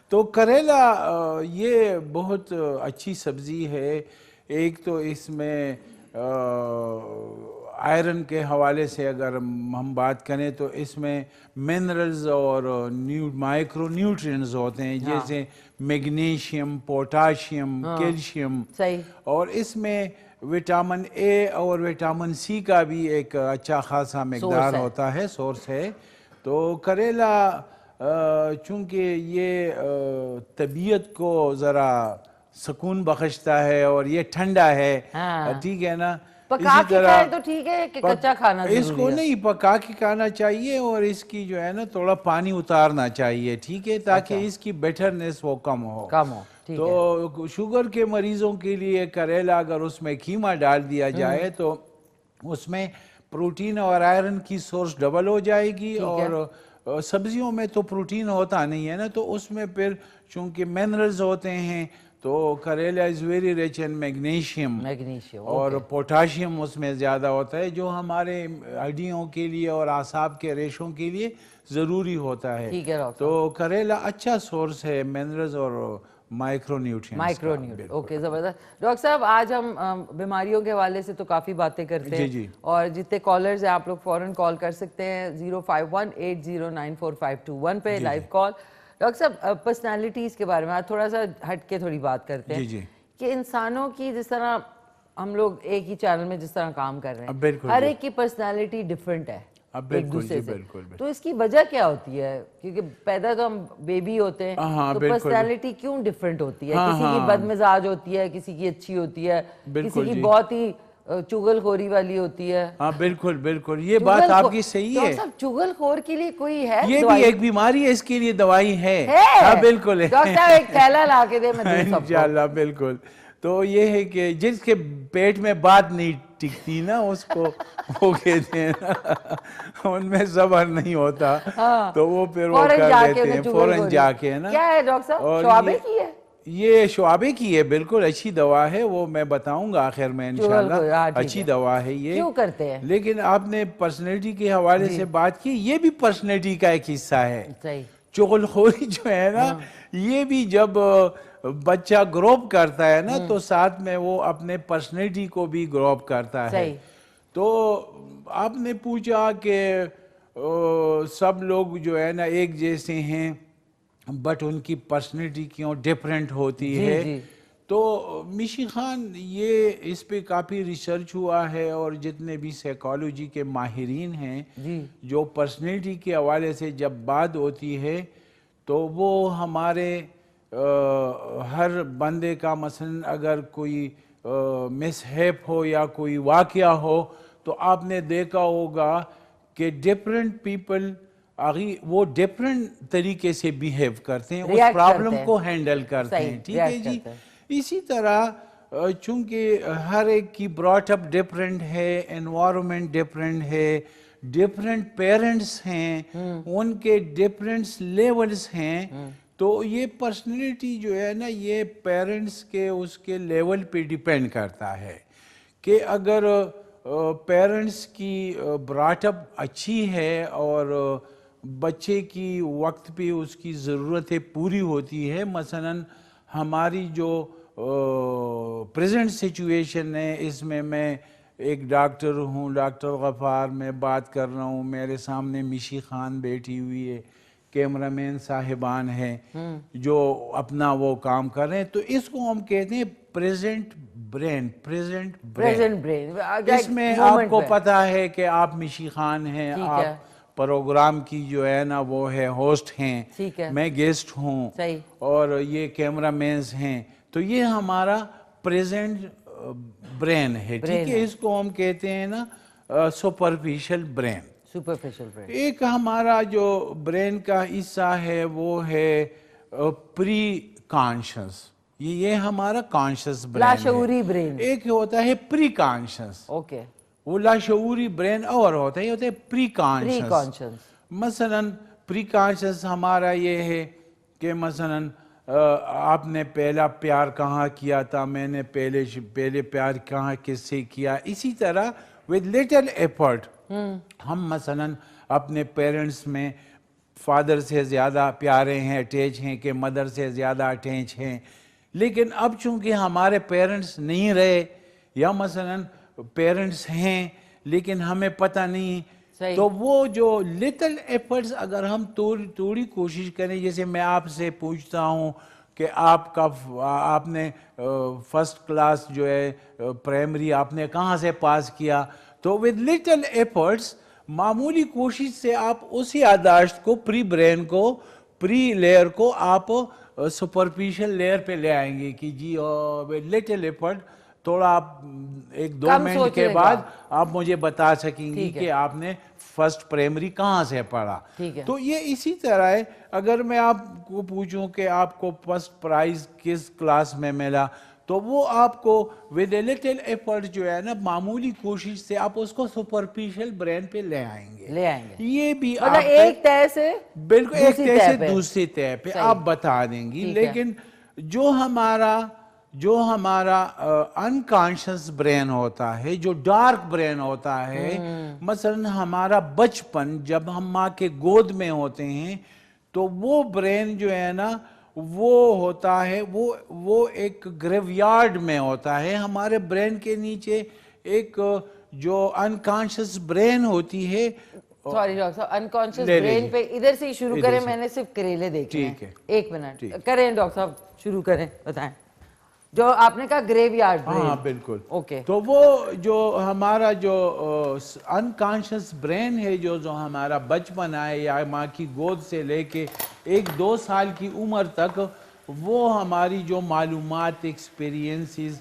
تو کریلا یہ بہت اچھی سبزی ہے. ایک تو اس میں آئرن کے حوالے سے اگر ہم بات کریں تو اس میں منرلز اور مائکرو نیوٹرینز ہوتے ہیں, جیسے میگنیشیم, پوٹاشیم, کیلشیم. اور اس میں وٹامن اے اور وٹامن سی کا بھی ایک اچھا خاصا مقدار ہوتا ہے, سورس ہے. تو کریلا چونکہ یہ طبیعت کو ذرا سکون بخشتا ہے اور یہ ٹھنڈا ہے, ٹھیک ہے نا. پکا کے کھائے تو ٹھیک ہے کہ کچا کھانا ضروری ہے؟ اس کو نہیں, پکا کے کھانا چاہیے, اور اس کی جو ہے نا تھوڑا پانی اتارنا چاہیے, ٹھیک ہے, تاکہ اس کی بیٹرنس وہ کم ہو. تو شوگر کے مریضوں کے لیے کریلا اگر اس میں قیمہ ڈال دیا جائے تو اس میں پروٹین اور آئرن کی سورس ڈبل ہو جائے گی. اور سبزیوں میں تو پروٹین ہوتا نہیں ہے نا, تو اس میں پھر چونکہ منرلز ہوتے ہیں, تو karela is very rich in magnesium اور پوٹاشیم اس میں زیادہ ہوتا ہے, جو ہمارے ہڈیوں کے لیے اور اعصاب کے ریشوں کے لیے ضروری ہوتا ہے. تو کریلا اچھا سورس ہے منرلز اور مائکرو نیوٹرینز. اوکے, زبردست. ڈاکٹر صاحب آج ہم بیماریوں کے حوالے سے تو کافی باتیں کرتے ہیں, اور جتنے کالرز ہیں آپ لوگ فوراً کال کر سکتے ہیں 05180945221 پہ لائیو کال. ڈاکٹر صاحب پرسنالٹیز کے بارے میں آج تھوڑا سا ہٹ کے تھوڑی بات کرتے ہیں کہ انسانوں کی, جس طرح ہم لوگ ایک ہی چینل میں جس طرح کام کر رہے ہیں, ہر ایک کی پرسنالٹی ڈیفرنٹ ہے. ایک دوسرے سے. تو اس کی وجہ کیا ہوتی ہے؟ کیونکہ پیدا تو ہم بیبی ہوتے ہیں تو پرسنالٹی کیوں ڈفرینٹ ہوتی ہے؟ کسی کی بد مزاج ہوتی ہے, کسی کی اچھی ہوتی ہے, کسی کی بہت ہی چغل خوری والی ہوتی ہے. ہاں بالکل بالکل, یہ بات آپ کی صحیح ہے. ڈاکٹر صاحب چغل خور کے لیے کوئی ہے؟ یہ بھی ایک بیماری ہے, اس کے لیے دوائی ہے. ہاں بالکل, ڈاکٹر صاحب ایک تھیلا لا کے دے, میں دوں سب کو. انشاءاللہ بالکل. تو یہ ہے کہ جس کے پیٹ میں بات نہیں ٹکتی نا, اس کو وہ کہتے ہیں نا, ان میں صبر نہیں ہوتا, تو وہ پھر وہ کر دیتے ہیں فوراً جا کے نا. کیا ہے ڈاکٹر صاحب, شعبے کی ہے؟ یہ شعبے کی ہے, بالکل اچھی دوا ہے, وہ میں بتاؤں گا آخر میں انشاءاللہ. اچھی دوا ہے یہ. کیوں کرتے ہیں؟ لیکن آپ نے پرسنالٹی کے حوالے سے بات کی, یہ بھی پرسنالٹی کا ایک حصہ ہے. چغل خوری جو ہے نا, یہ بھی جب بچہ گرو اپ کرتا ہے نا, تو ساتھ میں وہ اپنے پرسنالٹی کو بھی گرو اپ کرتا ہے. تو آپ نے پوچھا کہ سب لوگ جو ہے نا ایک جیسے ہیں, بٹ ان کی پرسنالٹی کیوں ڈیفرنٹ ہوتی ہے. تو میشی خان, یہ اس پہ کافی ریسرچ ہوا ہے, اور جتنے بھی سائیکالوجی کے ماہرین ہیں جو پرسنالٹی کے حوالے سے جب بات ہوتی ہے, تو وہ ہمارے ہر بندے کا مثلا اگر کوئی مس ہیپ ہو یا کوئی واقعہ ہو, تو آپ نے دیکھا ہوگا کہ ڈفرینٹ پیپل وہ ڈفرینٹ طریقے سے بیہیو کرتے ہیں, اس پرابلم کو ہینڈل کرتے ہیں. ٹھیک ہے جی. اسی طرح چونکہ ہر ایک کی براٹ اپ ڈفرینٹ ہے, انوائرمنٹ ڈفرینٹ ہے, ڈفرینٹ پیرنٹس ہیں, ان کے ڈفرینٹ لیولز ہیں, تو یہ پرسنالٹی جو ہے نا, یہ پیرنٹس کے اس کے لیول پہ ڈیپینڈ کرتا ہے. کہ اگر پیرنٹس کی براٹ اپ اچھی ہے اور بچے کی وقت پہ اس کی ضرورتیں پوری ہوتی ہے, مثلا ہماری جو پریزنٹ سچویشن ہے, اس میں ایک ڈاکٹر ہوں, ڈاکٹر غفار, میں بات کر رہا ہوں, میرے سامنے میشی خان بیٹھی ہوئی ہے, کیمرہ مین صاحبان ہیں جو اپنا وہ کام کر رہے ہیں. تو اس کو ہم کہتے ہیں پریزنٹ برین. اس میں آپ کو پتا ہے کہ آپ میشی خان ہیں, آپ پروگرام کی جو ہے نا وہ ہے ہوسٹ ہیں, میں گیسٹ ہوں, اور یہ کیمرہ مینز ہیں. تو یہ ہمارا پریزنٹ برین ہے. ٹھیک ہے, اس کو ہم کہتے ہیں نا سپرفیشل برین. ایک ہمارا جو برین کا حصہ ہے وہ ہے پری کانشس. یہ ہمارا کانشس برین, لاشعوری برین. ایک ہوتا ہے پری کانشس, وہ لاشعوری برین, اور ہوتا ہے یہ ہوتا ہے پری کانشس. مثلا پری کانشس ہمارا یہ ہے کہ مثلا آپ نے پہلا پیار کہاں کیا تھا, میں نے پہلے پیار کہاں کس سے کیا. اسی طرح with little effort ہم مثلا اپنے پیرنٹس میں فادر سے زیادہ پیارے ہیں, اٹیچ ہیں, کہ مدر سے زیادہ اٹیچ ہیں. لیکن اب چونکہ ہمارے پیرنٹس نہیں رہے, یا مثلا پیرنٹس ہیں لیکن ہمیں پتہ نہیں, تو وہ جو لٹل ایفرٹس اگر ہم تھوڑی کوشش کریں, جیسے میں آپ سے پوچھتا ہوں کہ آپ نے فرسٹ کلاس جو ہے پرائمری آپ نے کہاں سے پاس کیا, تو ود لٹل ایفرٹس, معمولی کوشش سے آپ اسی یادداشت کو, پری برین کو, پری لیئر کو آپ سپرفیشل لیئر پہ لے آئیں گے کہ جی لٹل ایفرٹ, تھوڑا آپ 1-2 منٹ کے بعد آپ مجھے بتا سکیں گی کہ آپ نے فرسٹ پرائمری کہاں سے پڑھا. تو یہ اسی طرح ہے. اگر میں آپ کو پوچھوں کہ آپ کو فرسٹ پرائز کس کلاس میں ملا, تو وہ آپ کو ود اے لٹل ایفرٹ جو ہے نا, معمولی کوشش سے آپ اس کو سپرفیشل برین پہ لے آئیں گے. یہ بھی ایک طے سے, بالکل ایک طے سے دوسری طے پہ آپ بتا دیں گی. لیکن جو ہمارا انکانشس برین ہوتا ہے, جو ڈارک برین ہوتا ہے, مثلا ہمارا بچپن جب ہم ماں کے گود میں ہوتے ہیں, تو وہ برین جو ہے نا وہ ہوتا ہے, وہ ایک گریو یارڈ میں ہوتا ہے. ہمارے برین کے نیچے ایک جو انکانشس برین ہوتی ہے, سوری ڈاکٹر صاحب, انکانشس برین پہ ادھر سے شروع کریں, میں نے صرف کریلے دیکھے ہیں. 1 منٹ کریں ڈاکٹر صاحب, شروع کریں, بتائیں. جو آپ نے کہا گریو یارڈ برین. ہاں بالکل. اوکے. تو وہ جو ہمارا جو انکانشیس برین ہے جو ہمارا بچپن آئے یا ماں کی گود سے لے کے 1-2 سال کی عمر تک وہ ہماری جو معلومات ایکسپیرینسز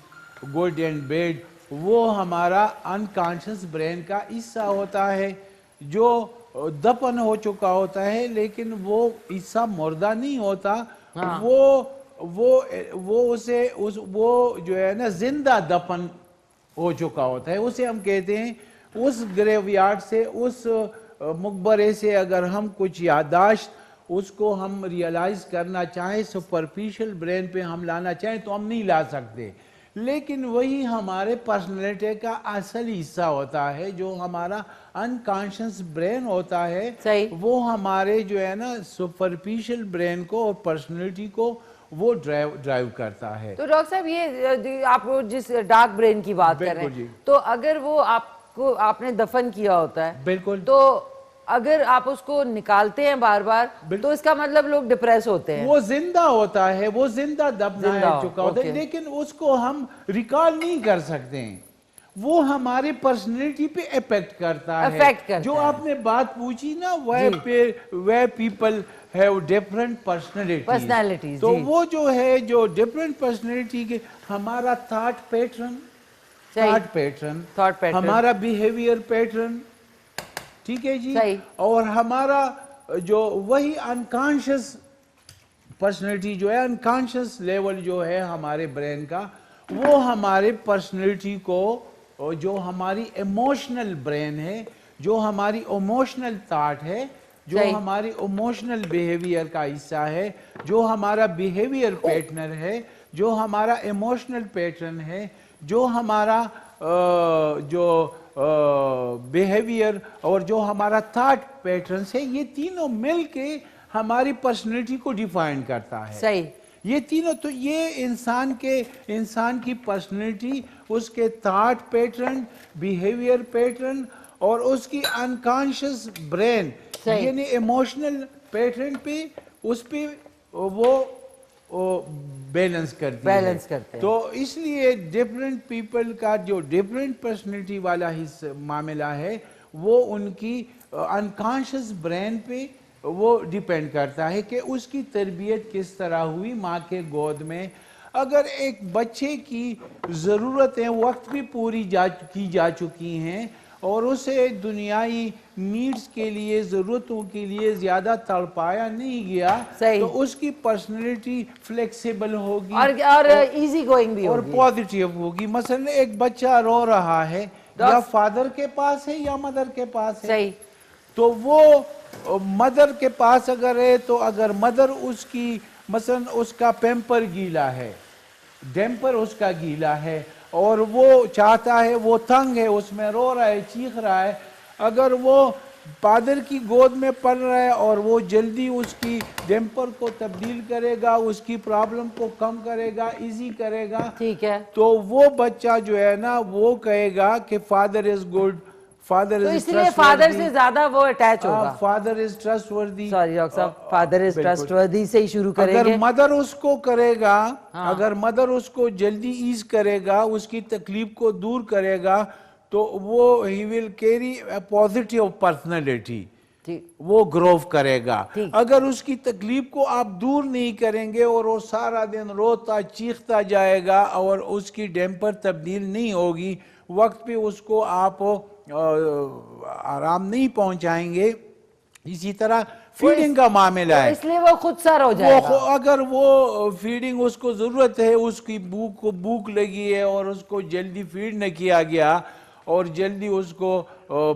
گڈ اینڈ بیڈ وہ ہمارا انکانشیس برین کا حصہ ہوتا ہے جو دفن ہو چکا ہوتا ہے لیکن وہ حصہ مردہ نہیں ہوتا. وہ جو ہے نا زندہ دفن ہو چکا ہوتا ہے. اسے ہم کہتے ہیں اس گریو یارڈ سے اس مقبرے سے اگر ہم کچھ یادداشت اس کو ہم ریئلائز کرنا چاہیں سپرفیشل برین پہ ہم لانا چاہیں تو ہم نہیں لا سکتے لیکن وہی ہمارے پرسنالٹی کا اصل حصہ ہوتا ہے جو ہمارا انکانشیس برین ہوتا ہے وہ ہمارے جو ہے نا سپرفیشل برین کو اور پرسنالٹی کو وہ ڈرائیو کرتا ہے. تو ڈاکٹر صاحب یہ آپ جس ڈارک برین کی بات کر رہے ہیں تو اگر وہ آپ نے دفن کیا ہوتا ہے بالکل تو اگر آپ اس کو نکالتے ہیں بار بار تو اس کا مطلب لوگ ڈپریس ہوتے ہیں. وہ زندہ ہوتا ہے وہ زندہ دفنا چکا ہوتا ہے لیکن اس کو ہم ریکال نہیں کر سکتے ہیں. وہ ہماری پرسنالٹی پہ افیکٹ کرتا ہے. جو آپ نے بات پوچھی نا where people have different personalities تو وہ جو ہے جو ڈفرنٹ پرسنالٹی کے ہمارا تھاٹ پیٹرن ہمارا بیہیویئر پیٹرن ٹھیک ہے جی اور ہمارا جو وہی انکانشیس پرسنالٹی جو ہے انکانشیس لیول جو ہے ہمارے برین کا وہ ہمارے پرسنالٹی کو جو ہماری ایموشنل برین ہے جو ہماری ایموشنل تھاٹ ہے جو ہماری ایموشنل بیہیویئر کا حصہ ہے جو ہمارا بیہیویئر پیٹرن ہے جو ہمارا ایموشنل پیٹرن ہے جو ہمارا جو بیہیویئر اور جو ہمارا تھاٹ پیٹرنز ہے یہ تینوں مل کے ہماری پرسنالٹی کو ڈیفائن کرتا ہے. صحیح. یہ تینوں تو یہ انسان کی پرسنالٹی اس کے تھاٹ پیٹرن بیہیویئر پیٹرن اور اس کی انکانشیس برین یعنی ایموشنل پیٹرن پہ اس پہ وہ بیلنس کرتے ہیں. تو اس لیے ڈفرینٹ پیپل کا جو ڈفرینٹ پرسنالٹی والا معاملہ ہے وہ ان کی انکانشیس برین پہ وہ ڈیپینڈ کرتا ہے کہ اس کی تربیت کس طرح ہوئی ماں کے گود میں. اگر ایک بچے کی ضرورتیں وقت بھی پوری کی جا چکی ہیں اور اسے دنیائی نیڈز کے لیے ضرورتوں کے لیے زیادہ تڑپایا نہیں گیا تو اس کی پرسنالٹی فلیکسیبل ہوگی اور ایزی گوئنگ بھی اور پازیٹیو ہوگی. مثلا ایک بچہ رو رہا ہے یا فادر کے پاس ہے یا مدر کے پاس ہے تو وہ مدر کے پاس اگر ہے تو اگر مدر اس کی مثلا اس کا پیمپر گیلا ہے ڈیمپر اس کا گیلا ہے اور وہ چاہتا ہے وہ تنگ ہے اس میں رو رہا ہے چیخ رہا ہے اگر وہ فادر کی گود میں پڑ رہا ہے اور وہ جلدی اس کی ڈیمپر کو تبدیل کرے گا اس کی پرابلم کو کم کرے گا ایزی کرے گا ٹھیک ہے تو وہ بچہ جو ہے نا وہ کہے گا کہ father is good father is اس لیے فادر سے زیادہ وہ اٹیچ ہوگا. Father is trust sorry doctor صاحب فادر از ٹرسٹ وردی سے ہی شروع کریں گے. اگر مدر اس کو کرے گا اگر مدر اس کو جلدی ایز کرے گا اس کی تکلیف کو دور کرے گا تو وہ ہی ول کیری پازیٹیو پرسنالٹی وہ گرو کرے گا. اگر اس کی تکلیف کو آپ دور نہیں کریں گے اور وہ سارا دن روتا چیختا جائے گا اور اس کی ڈیمپر تبدیل نہیں ہوگی وقت پہ اس کو آپ آرام نہیں پہنچائیں گے. اسی طرح فیڈنگ کا معاملہ ہے اس لیے وہ خود سر ہو جائے گا. اگر وہ فیڈنگ اس کو ضرورت ہے اس کی بھوک لگی ہے اور اس کو جلدی فیڈ نہ کیا گیا اور جلدی اس کو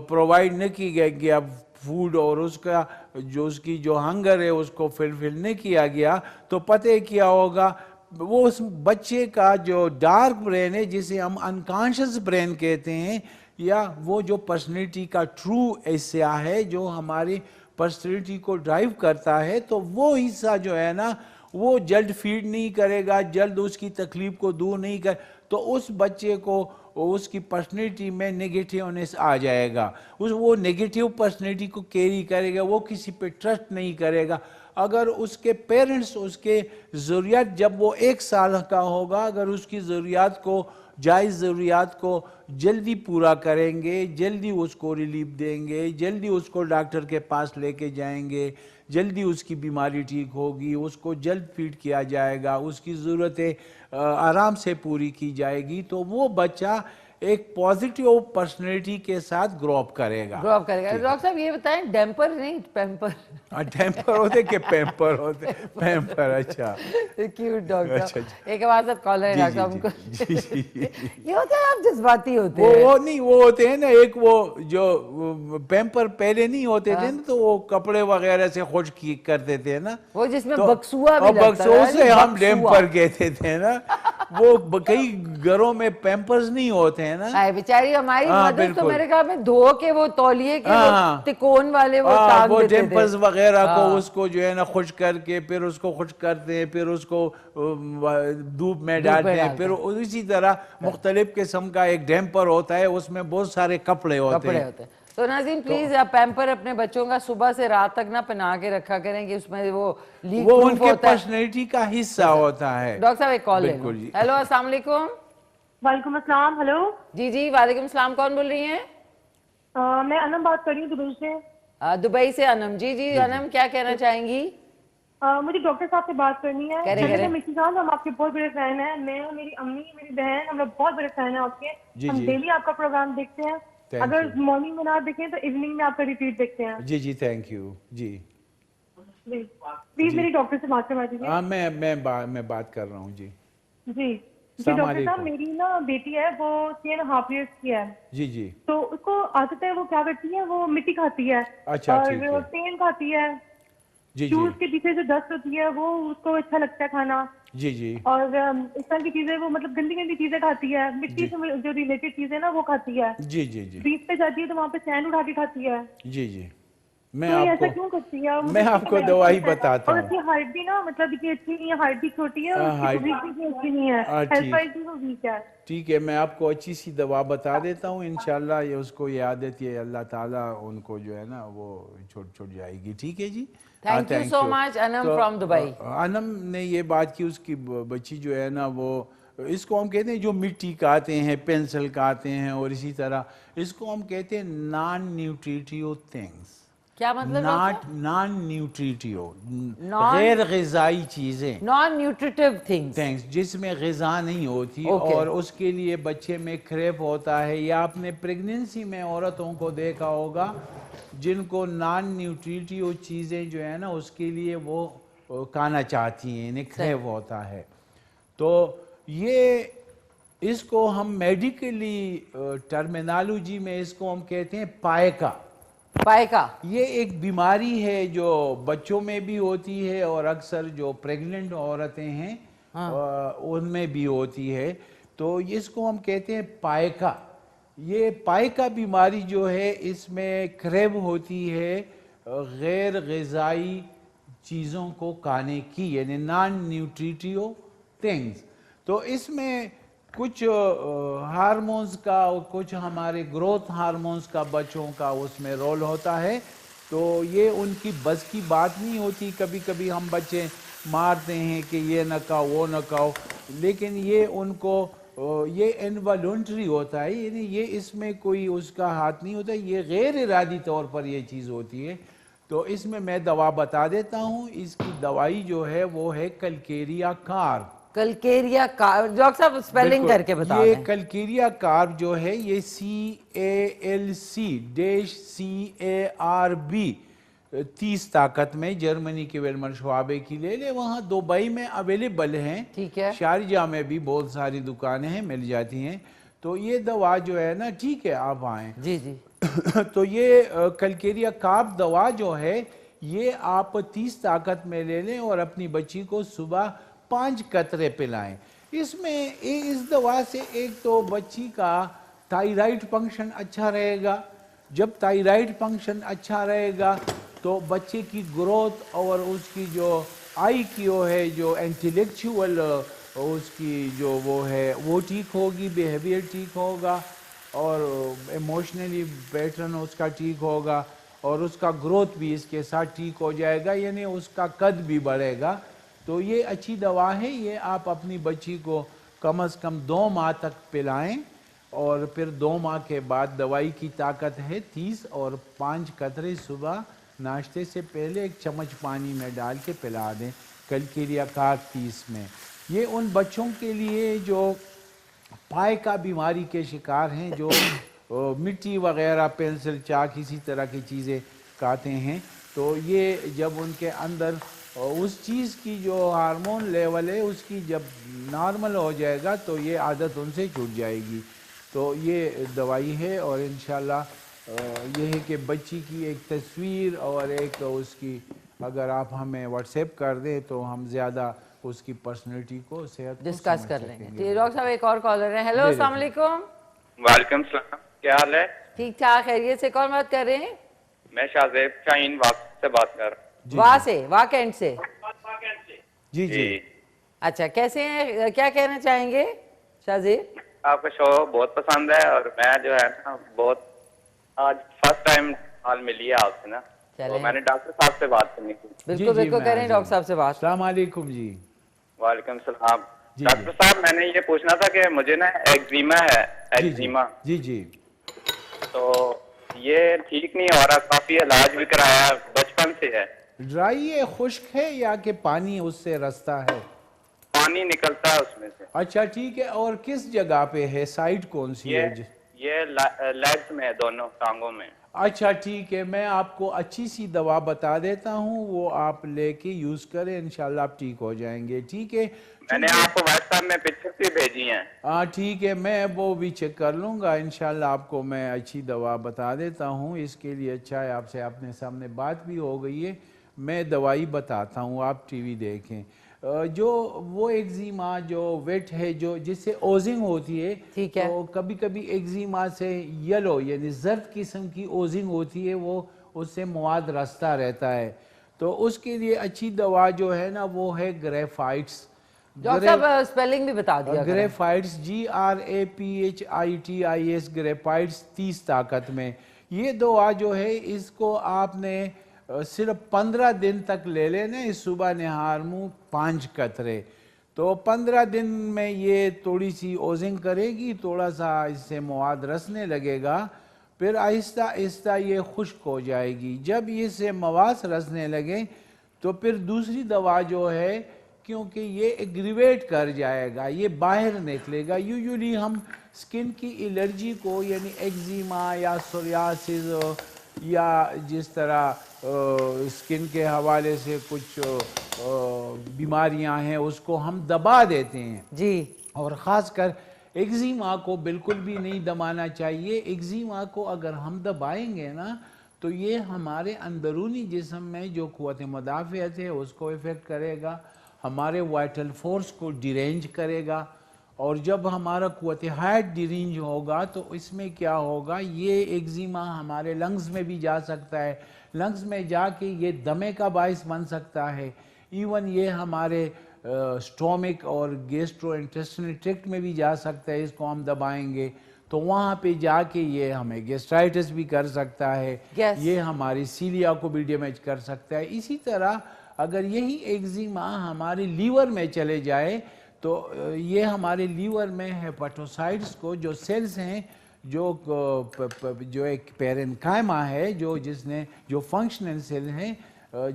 پرووائڈ نہ کی گیا فوڈ اور اس کا جو اس کی جو ہنگر ہے اس کو فلفل نہیں کیا گیا تو پتہ کیا ہوگا وہ اس بچے کا جو ڈارک برین ہے جسے ہم انکانشیس برین کہتے ہیں یا وہ جو پرسنالٹی کا ٹرو حصہ ہے جو ہماری پرسنالٹی کو ڈرائیو کرتا ہے تو وہ حصہ جو ہے نا وہ جلد فیڈ نہیں کرے گا جلد اس کی تکلیف کو دور نہیں کرے تو اس بچے کو اس کی پرسنالٹی میں نیگیٹیونیس آ جائے گا وہ نیگیٹیو پرسنالٹی کو کیری کرے گا وہ کسی پہ ٹرسٹ نہیں کرے گا. اگر اس کے پیرنٹس اس کے ضروریات جب وہ 1 سال کا ہوگا اگر اس کی ضروریات کو جائز ضروریات کو جلدی پورا کریں گے، جلدی اس کو ریلیف دیں گے، جلدی اس کو ڈاکٹر کے پاس لے کے جائیں گے، جلدی اس کی بیماری ٹھیک ہوگی، اس کو جلد فیڈ کیا جائے گا، اس کی ضرورتیں آرام سے پوری کی جائے گی، تو وہ بچہ ایک پازیٹیو پرسنالٹی کے ساتھ گرو اپ کرے گا۔ ڈاکٹر صاحب یہ بتائیں ڈیمپر نہیں پیمپر؟ ٹیمپر ہوتے کہ پیمپر ہوتے؟ پیمپر، اچھا کیوٹ ڈاکٹر۔ ایک ہمارے ساتھ کالر ہے ڈاکٹر صاحب کو یہ ہوتا ہے آپ جذباتی ہوتے ہیں؟ وہ نہیں، وہ ہوتے ہیں نا ایک وہ جو پیمپر پہلے نہیں ہوتے تھے نا تو وہ کپڑے وغیرہ سے خشک کرتے تھے نا، وہ جس میں بکسوا بھی لگتا ہے، بکسوں سے ہم ڈیمپر کہتے تھے نا۔ وہ کئی گھروں میں پیمپرز نہیں ہوتے ہیں نا، بیچاری ہماری مدر تو میرے خیال میں دھو کے وہ تولیے کے تکون والے وہ ٹانگ دیتے تھے، ڈیمپرز وغیرہ کو اس کو جو ہے نا خشک کر کے پھر اس کو خشک کرتے ہیں، پھر اس کو دھوپ میں ڈالتے ہیں، پھر اسی طرح مختلف قسم کا ایک ڈیمپر ہوتا ہے، اس میں بہت سارے کپڑے ہوتے ہیں۔ تو ناظرین پلیز آپ پیمپر اپنے بچوں کا صبح سے رات تک نہ پہنا کے رکھا کریں کہ اس میں وہ لیک وہ ان پروف کے ہوتا ہے۔ پرسنالٹی کا حصہ ہوتا ہے۔ ڈاکٹر صاحب ایک کال لیں۔ بالکل جی۔ ہیلو السلام علیکم۔ وعلیکم السلام، ہلو جی وعلیکم السلام، کون بول رہی ہیں؟ میں انم بات کر رہی ہوں دبئی سے۔ دبئی سے انم۔ جی انم کیا کہنا چاہیں گی؟ مجھے ڈاکٹر صاحب سے بات کرنی ہے۔ کریں۔ مکی صاحب ہم آپ کے بہت بڑے فین ہیں، میں اور میری امی میری بہن ہم لوگ بہت بڑے فین ہیں آپ کے، ہم ڈیلی آپ کا پروگرام دیکھتے ہیں، اگر مارننگ میں نہ دیکھیں تو ایوننگ میں آپ کا ریپیٹ دیکھتے ہیں۔ جی تھینک یو۔ جی پلیز میری ڈاکٹر سے بات کروا دیجیے۔ ہاں میں بات کر رہا ہوں۔ جی ڈاکٹر صاحب میری نا بیٹی ہے، وہ 3.5 ایئرس کی ہے۔ جی تو اس کو عادت ہے، وہ کیا کرتی ہے، وہ مٹی کھاتی ہے اور تیل کھاتی ہے، شوز کے پیچھے جو ڈسٹ ہوتی ہے وہ اس کو اچھا لگتا ہے کھانا۔ جی اور اس طرح کی چیزیں وہ مطلب گندی چیزیں کھاتی ہے، مٹی سے جو ریلیٹڈ چیزیں نا وہ کھاتی ہے۔ جی بیچ پہ جاتی ہے تو وہاں پہ سینڈ اٹھا کے کھاتی ہے۔ جی میں ایسا کیوں کرتی ہے؟ میں آپ کو دوائی بتاتا اور ہوں۔ اس کی ہائٹ بھی نا مطلب اتنی اچھی نہیں ہے، ہائٹ بھی چھوٹی ہے اور اس کی فزیک بھی اچھی نہیں ہے، ہیلتھ وائز بھی وہ ویک ہے۔ ٹھیک ہے، میں آپ کو اچھی سی دوا بتا دیتا ہوں، انشاءاللہ یہ اس کو یہ عادت یہ اللہ تعالیٰ ان کو جو ہے نا وہ چھوٹ جائے گی۔ ٹھیک ہے جی، thank you so much Anam from Dubai. Anam نے یہ بات کی، اس کی بچی جو ہے نا وہ اس کو ہم کہتے ہیں جو مٹی کھاتے ہیں، پینسل کھاتے ہیں، اور اسی طرح اس کو ہم کہتے ہیں نان نیوٹریٹیو تھنگس۔ کیا مطلب؟ نان نیوٹریٹیو، غیر غذائی چیزیں، نان نیوٹریٹیو تھنگس جس میں غذا نہیں ہوتی، اور اس کے لیے بچے میں کریپ ہوتا ہے، یا آپ نے پریگننسی میں عورتوں کو دیکھا ہوگا جن کو نان نیوٹریٹیو چیزیں جو ہے نا اس کے لیے وہ کھانا چاہتی ہیں، انہیں کریپ ہوتا ہے۔ تو یہ اس کو ہم میڈیکلی ٹرمینالوجی میں اس کو ہم کہتے ہیں پائکا۔ یہ ایک بیماری ہے جو بچوں میں بھی ہوتی ہے اور اکثر جو پریگننٹ عورتیں ہیں ان میں بھی ہوتی ہے، تو اس کو ہم کہتے ہیں پائکا۔ یہ پائکا بیماری جو ہے اس میں کریب ہوتی ہے غیر غذائی چیزوں کو کھانے کی، یعنی نان نیوٹریٹیو تھنگس۔ تو اس میں کچھ ہارمونز کا اور کچھ ہمارے گروتھ ہارمونز کا بچوں کا اس میں رول ہوتا ہے، تو یہ ان کی بس کی بات نہیں ہوتی۔ کبھی کبھی ہم بچے مارتے ہیں کہ یہ نہ کھاؤ وہ نہ کھاؤ، لیکن یہ ان کو یہ انوالنٹری ہوتا ہے، یعنی یہ اس میں کوئی اس کا ہاتھ نہیں ہوتا، یہ غیر ارادی طور پر یہ چیز ہوتی ہے۔ تو اس میں دوا بتا دیتا ہوں، اس کی دوائی جو ہے وہ ہے کلکیریا کارب۔ کلکیریا کارب، ڈاکٹر صاحب اسپیلنگ کر کے بتا دیں۔ یہ کلکیریا کارب جو ہے یہ CALC-CARB 30 طاقت میں، جرمنی کے ویلمر شعبے کی لے لے، وہاں دبئی میں اویلیبل ہیں، ٹھیک ہے، شارجہ میں بھی بہت ساری دکانیں ہیں، مل جاتی ہیں۔ تو یہ دوا جو ہے نا، ٹھیک ہے آپ آئیں۔ جی تو یہ کلکیریا کارب دوا جو ہے یہ آپ 30 طاقت میں لے لیں اور اپنی بچی کو صبح 5 قطرے پلائیں۔ اس میں اس دوا سے ایک تو بچی کا تائرائیڈ فنکشن اچھا رہے گا۔ جب تائرائیڈ فنکشن اچھا رہے گا تو بچے کی گروتھ اور اس کی جو آئی کیو ہے، جو انٹلیکچول اس کی جو وہ ہے وہ ٹھیک ہوگی، بیہیویئر ٹھیک ہوگا، اور ایموشنلی پیٹرن اس کا ٹھیک ہوگا، اور اس کا گروتھ بھی اس کے ساتھ ٹھیک ہو جائے گا، یعنی اس کا قد بھی بڑھے گا. تو یہ اچھی دوا ہے، یہ آپ اپنی بچی کو کم از کم 2 ماہ تک پلائیں، اور پھر 2 ماہ کے بعد دوائی کی طاقت ہے 30 اور 5 قطرے صبح ناشتے سے پہلے 1 چمچ پانی میں ڈال کے پلا دیں، کل کے لیے 30 میں. یہ ان بچوں کے لیے جو پائے کا بیماری کے شکار ہیں، جو مٹی وغیرہ، پینسل، چاک، اسی طرح کی چیزیں کھاتے ہیں، تو یہ جب ان کے اندر اس چیز کی جو ہارمون لیول ہے اس کی جب نارمل ہو جائے گا تو یہ عادت ان سے چھوٹ جائے گی. تو یہ دوائی ہے، اور انشاءاللہ یہ ہے کہ بچی کی ایک تصویر اور ایک اس کی اگر آپ ہمیں واٹس ایپ کر دیں تو ہم زیادہ اس کی پرسنالٹی کو، صحت کو ڈسکس کر لیں گے. ڈاکٹر صاحب ایک اور کالر ہے. ہیلو، السلام علیکم. وعلیکم السلام، کیا حال ہے؟ ٹھیک ٹھاک، خیریت سے. کون بات کر رہے ہیں؟ میں شاہزیب شاہین واقع سے بات کر رہا ہوں. واہ سے، واہ کینٹ سے. جی جی. اچھا، کیسے ہیں؟ کیا کہنا چاہیں گے شاہزیب؟ آپ کا شو بہت پسند ہے، اور میں جو ہے نا بہت آج فرسٹ ٹائم حال ملی ہے آپ سے نا، تو میں نے ڈاکٹر صاحب سے بات کرنی تھی. بالکل بالکل کریں ڈاکٹر صاحب سے بات. السلام علیکم. جی وعلیکم السلام. ڈاکٹر صاحب میں نے یہ پوچھنا تھا کہ مجھے نا ایگزیما ہے. ایگزیما جی جی. تو یہ ٹھیک نہیں ہو رہا، کافی علاج بھی کرایا، بچپن سے ہے. ڈرائی ہے، خشک ہے، یا کہ پانی اس سے رستا ہے؟ پانی نکلتا ہے اس میں سے. اچھا ٹھیک ہے. اور کس جگہ پہ ہے؟ سائٹ کون سی ہے؟ یہ لیگز میں، دونوں ٹانگوں میں. اچھا ٹھیک ہے، میں آپ کو اچھی سی دوا بتا دیتا ہوں، وہ آپ لے کے یوز کریں، انشاءاللہ آپ ٹھیک ہو جائیں گے. ٹھیک ہے، میں نے آپ کو واٹس ایپ میں پکچر بھی بھیجی ہیں. ہاں ٹھیک ہے، میں وہ بھی چیک کر لوں گا، انشاءاللہ آپ کو میں اچھی دوا بتا دیتا ہوں. اس کے لیے اچھا ہے آپ سے اپنے سامنے بات بھی ہو گئی ہے. میں دوائی بتاتا ہوں، آپ ٹی وی دیکھیں. جو وہ ایگزیما جو ویٹ ہے، جو جس سے اوزنگ ہوتی ہے، تو کبھی کبھی ایگزیما سے یلو یعنی زرد قسم کی اوزنگ ہوتی ہے، وہ اس سے مواد رستا رہتا ہے. تو اس کے لیے اچھی دوا جو ہے نا وہ ہے گریفائٹس. ڈاکٹر صاحب اسپیلنگ بھی بتا دیا. گریفائٹس GRAPHITIS، گریفائٹس 30 طاقت میں. یہ دوا جو ہے اس کو آپ نے صرف 15 دن تک لے لینا ہے، صبح نہار منہ 5 قطرے. تو 15 دن میں یہ تھوڑی سی اوزنگ کرے گی، تھوڑا سا اس سے مواد رسنے لگے گا، پھر آہستہ آہستہ یہ خشک ہو جائے گی. جب یہ سے مواد رسنے لگے تو پھر دوسری دوا جو ہے، کیونکہ یہ ایگریویٹ کر جائے گا، یہ باہر نکلے گا. یوزولی ہم سکن کی الرجی کو یعنی ایگزیما یا سوریاسس یا جس طرح سکن کے حوالے سے کچھ بیماریاں ہیں اس کو ہم دبا دیتے ہیں. جی. اور خاص کر ایگزیما کو بالکل بھی نہیں دبانا چاہیے. ایگزیما کو اگر ہم دبائیں گے نا تو یہ ہمارے اندرونی جسم میں جو قوت مدافعت ہے اس کو افیکٹ کرے گا، ہمارے وائٹل فورس کو ڈیرینج کرے گا. اور جب ہمارا قوت حیات ڈیرینج ہوگا تو اس میں کیا ہوگا، یہ ایگزیما ہمارے لنگز میں بھی جا سکتا ہے، لنگز میں جا کے یہ دمے کا باعث بن سکتا ہے. ایون یہ ہمارے سٹومک اور گیسٹرو انٹسٹینل ٹریکٹ میں بھی جا سکتا ہے. اس کو ہم دبائیں گے تو وہاں پہ جا کے یہ ہمیں گیسٹرائٹس بھی کر سکتا ہے، یہ ہماری سیلیا کو بھی ڈیمیج کر سکتا ہے. اسی طرح اگر یہی ایگزیما ہمارے لیور میں چلے جائے تو یہ ہمارے لیور میں ہیپاٹوسائٹس کو، جو سیلز ہیں جو ایک پیرنکائما ہے جو فنکشنل سیل ہیں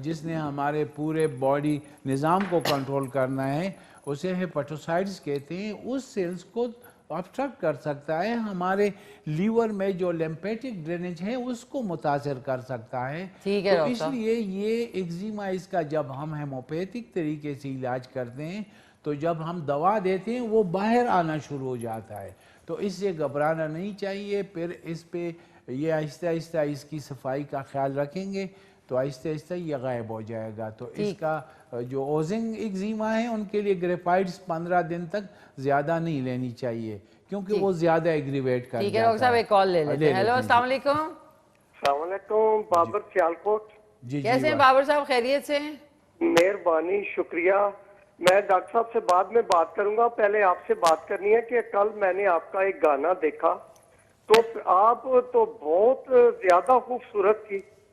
جس نے ہمارے پورے باڈی نظام کو کنٹرول کرنا ہے، اسے ہیپاٹوسائٹس کہتے ہیں. اس سیلز کو ابسٹرکٹ کر سکتا ہے، ہمارے لیور میں جو لیمپیٹک ڈرینیج ہے اس کو متاثر کر سکتا ہے. تو اس لیے یہ ایگزیما اس کا جب ہم ہیموپیتھک طریقے سے علاج کرتے ہیں تو جب ہم دوا دیتے ہیں وہ باہر آنا شروع ہو جاتا ہے. تو اس سے گھبرانا نہیں چاہیے. پھر اس پہ یہ آہستہ آہستہ اس کی صفائی کا خیال رکھیں گے تو آہستہ آہستہ یہ غائب ہو جائے گا. تو اس کا جو اوزنگ ایگزیما ہے ان کے لیے گریفائٹس 15 دن تک زیادہ نہیں لینی چاہیے کیونکہ وہ زیادہ ایگریویٹ کر جاتا ہے. ٹھیک ہے ڈاکٹر صاحب ایک کال لے لیتے ہیں. ہیلو السلام علیکم. السلام علیکم. بابر سیالکوٹ. کیسے ہیں بابر صاحب؟ خیریت سے ہیں؟ مہربانی، شکریہ. میں ڈاکٹر صاحب سے بعد میں بات کروں گا، پہلے آپ سے بات کرنی ہے کہ کل میں نے آپ کا ایک گانا دیکھا تو آپ تو بہت زیادہ خوبصورت تھی.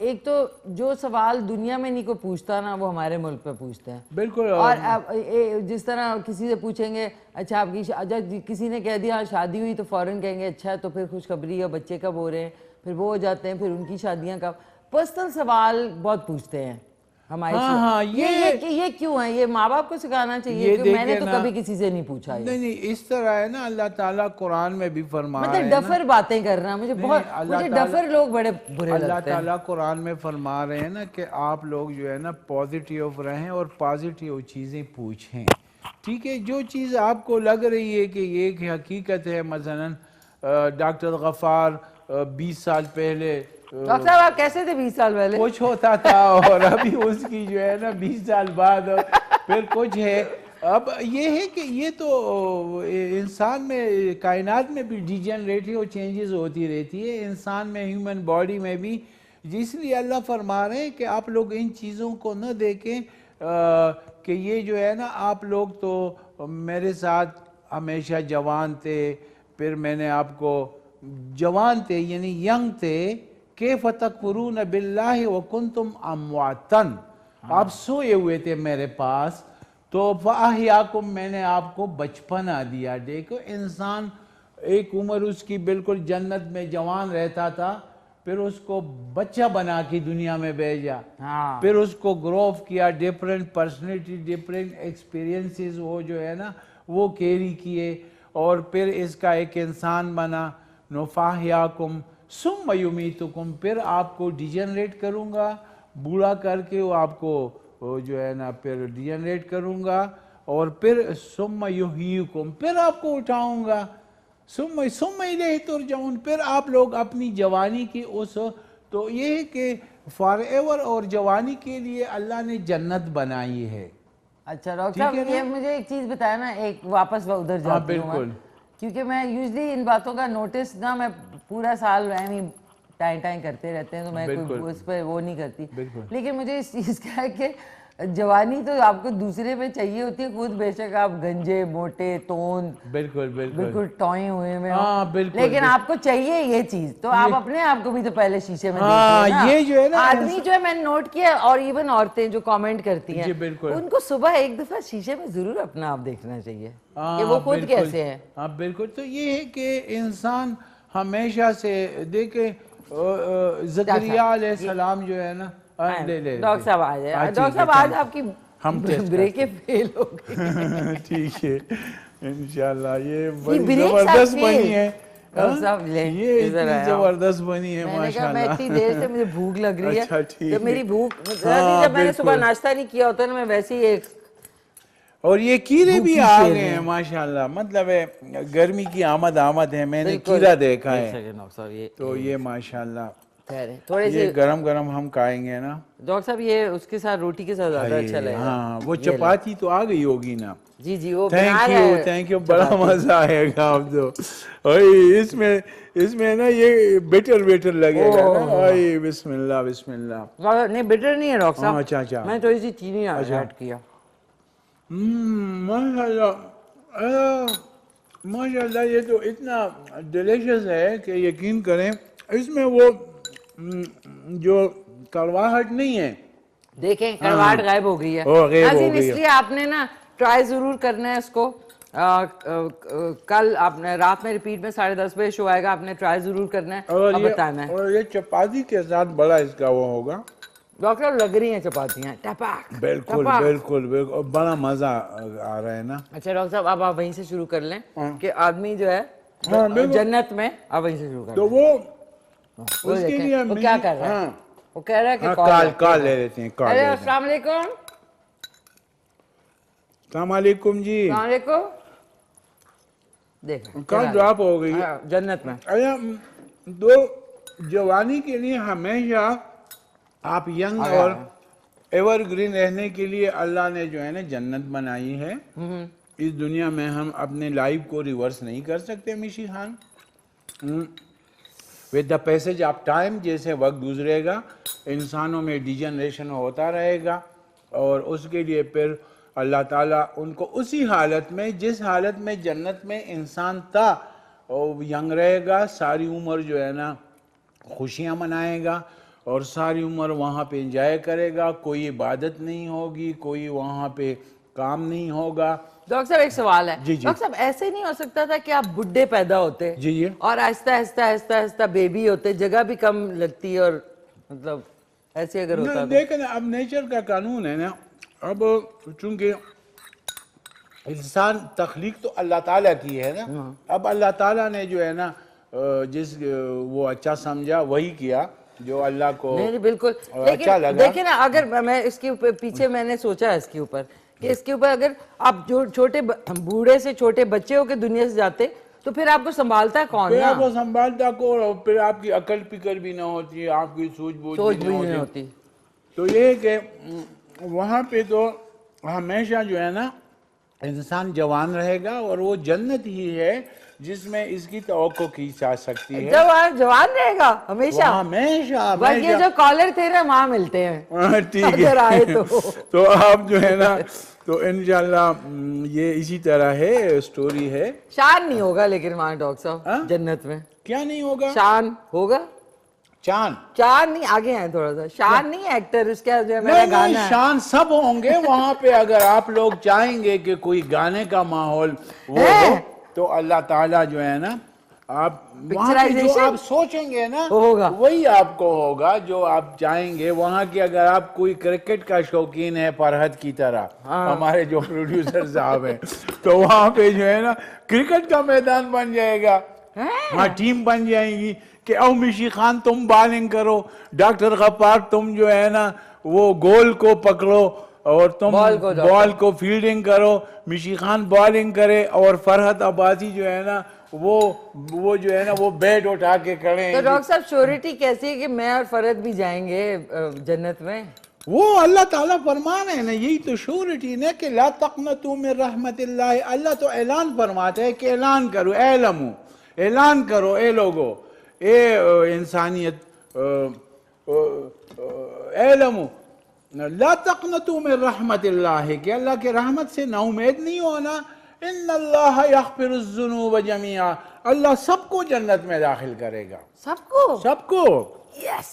ایک تو جو سوال دنیا میں نہیں کوئی پوچھتا نا وہ ہمارے ملک پہ پوچھتے ہیں بالکل. اور جس طرح کسی سے پوچھیں گے اچھا آپ کی جب کسی نے کہہ دیا شادی ہوئی تو فوراً کہیں گے اچھا تو پھر خوشخبری ہے بچے کب ہو رہے ہیں, پھر وہ ہو جاتے ہیں, پھر ان کی شادیاں کب. پرسنل سوال بہت پوچھتے ہیں ہمارے سے. یہ کیوں ہے؟ یہ ماں باپ کو سکھانا چاہیے کہ میں نے تو کبھی کسی سے نہیں پوچھا. نہیں اس طرح ہے نا, اللہ تعالیٰ قرآن میں بھی فرما رہے ہیں, مطلب ڈفر باتیں کرنا مجھے ڈفر لوگ بڑے برے لگتے ہیں. اللہ تعالیٰ قرآن میں فرما رہے ہیں نا کہ آپ لوگ جو ہے نا پازیٹیو رہیں اور پازیٹیو چیزیں پوچھیں. ٹھیک ہے, جو چیز آپ کو لگ رہی ہے کہ یہ ایک حقیقت ہے, مثلاً ڈاکٹر غفار 20 سال پہلے ڈاکٹر صاحب آپ کیسے تھے 20 سال پہلے؟ کچھ ہوتا تھا اور ابھی اس کی جو ہے نا 20 سال بعد پھر کچھ ہے. اب یہ ہے کہ یہ تو انسان میں کائنات میں بھی ڈیجنریٹو چینجز ہوتی رہتی ہے, انسان میں ہیومن باڈی میں بھی. اس لیے اللہ فرما رہے ہیں کہ آپ لوگ ان چیزوں کو نہ دیکھیں کہ یہ جو ہے نا آپ لوگ تو میرے ساتھ ہمیشہ جوان تھے, پھر میں نے آپ کو جوان تھے یعنی ینگ تھے, کیف تکفرون باللہ وکنتم امواتا, آپ سوئے ہوئے تھے میرے پاس تو فاحیاکم, میں نے آپ کو بچپنا دیا. دیکھو انسان ایک عمر اس کی بالکل جنت میں جوان رہتا تھا, پھر اس کو بچہ بنا کے دنیا میں بھیجا, پھر اس کو گرو کیا, ڈیفرنٹ پرسنالٹی ڈیفرنٹ ایکسپیرینسز وہ جو ہے نا وہ کیری کیے, اور پھر اس کا ایک انسان بنا. فاحیاکم ثم یمیتکم, پھر آپ کو ڈیجنریٹ کروں گا, بوڑھا کر کے وہ آپ کو جو ہے نا پھر ڈیجنریٹ کروں گا, اور پھر ثم یحییکم, پھر آپ کو اٹھاؤں گا. ثم الیہ ترجعون, پھر آپ لوگ اپنی جوانی کی اس, تو یہ ہے کہ فار ایور اور جوانی کے لیے اللہ نے جنت بنائی ہے. اچھا ڈاکٹر صاحب یہ مجھے ایک چیز بتایا نا, ایک واپس ادھر جاتی ہوں کیونکہ میں یوزلی ان باتوں کا نوٹس نا میں پورا سال ٹائم کرتے رہتے ہیں تو میں کوئی اس پہ وہ نہیں کرتی, لیکن مجھے اس چیز کا ہے کہ جوانی تو آپ کو دوسرے پہ چاہیے ہوتی ہے, خود بے شک آپ گنجے موٹے تون بالکل ٹوئے ہوئے میں, لیکن آپ کو چاہیے یہ چیز, تو آپ اپنے آپ کو بھی تو پہلے شیشے میں دیکھیے نا. آدمی جو ہے میں نے نوٹ کیا, اور ایون عورتیں جو کامنٹ کرتی ہیں ان کو صبح ایک دفعہ شیشے میں ضرور اپنا آپ دیکھنا چاہیے کہ وہ خود کیسے ہیں. ہاں بالکل, تو یہ ہے کہ انسان ہمیشہ سے دیکھے زکریا علیہ السلام جو ہے نا, ڈاکٹر صاحب آ جائے. ڈاکٹر صاحب آج آپ کی بریکیں فیل ہو گئی. ٹھیک ہے انشاءاللہ, یہ بڑی زبردست بنی ہے, یہ اتنی زبردست بنی ہے ماشاءاللہ. میں اتنی دیر سے مجھے بھوک لگ رہی ہے, جب میری بھوک جب میں نے صبح ناشتہ نہیں کیا ہوتا نا میں ویسے ہی ایک, اور یہ کیڑے بھی آ گئے ہیں ماشاءاللہ, مطلب ہے گرمی کی آمد ہے, میں نے کیڑا دیکھا ہے تو یہ ماشاءاللہ تھوڑے سے گرم گرم ہم کھائیں گے نا ڈاکٹر صاحب. یہ اس کے ساتھ روٹی کے ساتھ زیادہ اچھا لگے گا. ہاں وہ چپاتی تو آ گئی ہوگی نا. جی وہ تھینک یو, بڑا مزہ آئے گا اب تو. اس میں نا یہ بیٹر لگے گا نا. بسم اللہ بسم اللہ. نہیں بیٹر نہیں ہے ڈاکٹر صاحب, اچھا میں تھوڑی سی چینی ایڈ کیا. ماشاءاللہ یہ تو اتنا ڈیلیشس ہے کہ یقین کریں اس میں وہ جو کڑواہٹ نہیں ہے. دیکھیں کڑواہٹ غائب ہو گئی ہے. اس لیے آپ نے نا ٹرائی ضرور کرنا ہے اس کو. کل آپ نے رات میں ریپیٹ میں 10:30 بجے شو آئے گا, آپ نے ٹرائی ضرور کرنا ہے اور بتانا ہے. اور یہ چپاتی کے ساتھ بڑا اس کا وہ ہوگا. ڈاکٹر لگ رہی ہیں چپاتیاں ٹپاک. بالکل بڑا مزہ آ رہا ہے نا. اچھا ڈاکٹر صاحب اب آپ وہیں سے شروع کر لیں کہ آدمی جو ہے جنت میں, آپ وہیں سے شروع کر لیں. تو وہ اس کے لیے وہ کیا کر رہا ہے, وہ کہہ رہا ہے کہ کال لے لیتے ہیں. السلام علیکم. السلام علیکم جی. السلام علیکم. دیکھیں کال ڈراپ ہو گئی جنت میں. دو جوانی کے لیے ہمیشہ آپ ینگ اور ایور گرین رہنے کے لیے اللہ نے جو ہے نا جنت بنائی ہے. اس دنیا میں ہم اپنے لائف کو ریورس نہیں کر سکتے Mishi Khan. With the passage of time, جیسے وقت گزرے گا انسانوں میں ڈیجنریشن ہوتا رہے گا, اور اس کے لیے پھر اللہ تعالیٰ ان کو اسی حالت میں جس حالت میں جنت میں انسان تھا ینگ رہے گا, ساری عمر جو ہے نا خوشیاں منائے گا, اور ساری عمر وہاں پہ انجوائے کرے گا, کوئی عبادت نہیں ہوگی, کوئی وہاں پہ کام نہیں ہوگا. ڈاکٹر صاحب ایک سوال ہے, جی جی ڈاکٹر صاحب ایسے نہیں ہو سکتا تھا کہ آپ بڈھے پیدا ہوتے جی جی اور آہستہ آہستہ آہستہ آہستہ بیبی ہوتے, جگہ بھی کم لگتی اور مطلب ایسے اگر ہوتا تو؟ دیکھیں اب نیچر کا قانون ہے نا, اب چونکہ انسان تخلیق تو اللہ تعالیٰ کی ہے نا, اب اللہ تعالیٰ نے جو ہے نا جس وہ اچھا سمجھا وہی کیا جو اللہ کو نہیں بالکل, اچھا لگا. دیکھیں نا اگر میں اس کے اوپر پیچھے میں نے سوچا اس کے اوپر کہ اس کے اوپر اگر آپ جو چھوٹے بوڑھے سے چھوٹے بچے ہو کے دنیا سے جاتے تو پھر آپ کو سنبھالتا کون؟ پھر آپ کو سنبھالتا کون, اور پھر آپ کی عقل فکر بھی نہ ہوتی, آپ کی سوچ بوجھ بھی نہ ہوتی. تو یہ کہ وہاں پہ تو ہمیشہ جو ہے نا انسان جوان رہے گا, اور وہ جنت ہی ہے جس میں اس کی توقع کی جا سکتی ہے. جوان رہے گا ہمیشہ, ہمیشہ بس یہ جو کالر تھے نا وہاں ملتے ہیں. ٹھیک ہے, تو آپ جو ہے نا تو انشاءاللہ یہ اسی طرح ہے, سٹوری ہے. شان نہیں ہوگا لیکن وہاں ڈاکٹر صاحب جنت میں کیا نہیں ہوگا؟ شان ہوگا. چاند نہیں, آگے ہیں تھوڑا سا, شان نہیں ایکٹر اس کا جو ہے میرا گانا ہے. شان سب ہوں گے وہاں پہ. اگر آپ لوگ چاہیں گے کہ کوئی گانے کا ماحول وہ ہو تو اللہ تعالیٰ جو ہے نا آپ وہاں پہ جو آپ سوچیں گے نا وہی آپ کو ہوگا جو آپ چاہیں گے. وہاں کی اگر آپ کوئی کرکٹ کا شوقین ہے فرحت کی طرح, ہمارے جو پروڈیوسر صاحب ہیں, تو وہاں پہ جو ہے نا کرکٹ کا میدان بن جائے گا, وہاں ٹیم بن جائیں گی کہ او مشی خان تم بالنگ کرو, ڈاکٹر غفار تم جو ہے نا وہ گول کو پکڑو اور تم بال کو فیلڈنگ کرو, مشی خان بالنگ کرے اور فرحت عباسی جو ہے نا وہ جو ہے نا وہ بیٹ اٹھا کے کھڑے. تو ڈاکٹر صاحب شیورٹی کیسی ہے کہ میں اور فرحت بھی جائیں گے جنت میں؟ وہ اللہ تعالیٰ فرمان ہے نا, یہی تو شیورٹی نا کہ لا تقنطوا من رحمت اللہ. اللہ تو اعلان فرماتا ہے کہ اعلان کرو, اعلموا, اعلان کرو اے لوگو, اے انسانیت, اعلموا لا تقنطوا من رحمت اللہ, کہ اللہ کے رحمت سے نا امید نہیں ہونا. ان اللہ یغفر الذنوب جميعا, اللہ سب کو جنت میں داخل کرے گا. سب کو یس,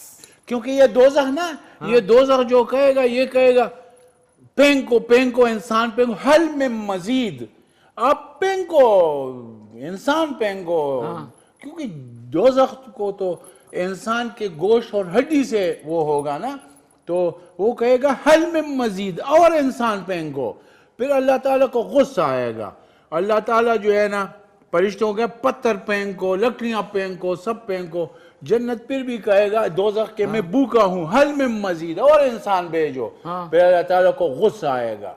کیونکہ یہ دوزخ نا, یہ دوزخ جو کہے گا یہ کہے گا پینکو انسان پینکو, حل میں مزید, آپ پینکو انسان پینکو, کیونکہ دوزخ کو تو انسان کے گوشت اور ہڈی سے وہ ہوگا نا, تو وہ کہے گا حل میں مزید, اور انسان پینکو. پھر اللہ تعالیٰ کو غصہ آئے گا. اللہ تعالیٰ جو ہے نا فرشتوں کے پتھر پینکو, لکڑیاں پینکو, سب پینکو. جنت پھر بھی کہے گا دوزخ کے میں بھوکا ہوں, حل میں مزید, اور انسان بھیجو. پھر اللہ تعالیٰ کو غصہ آئے گا,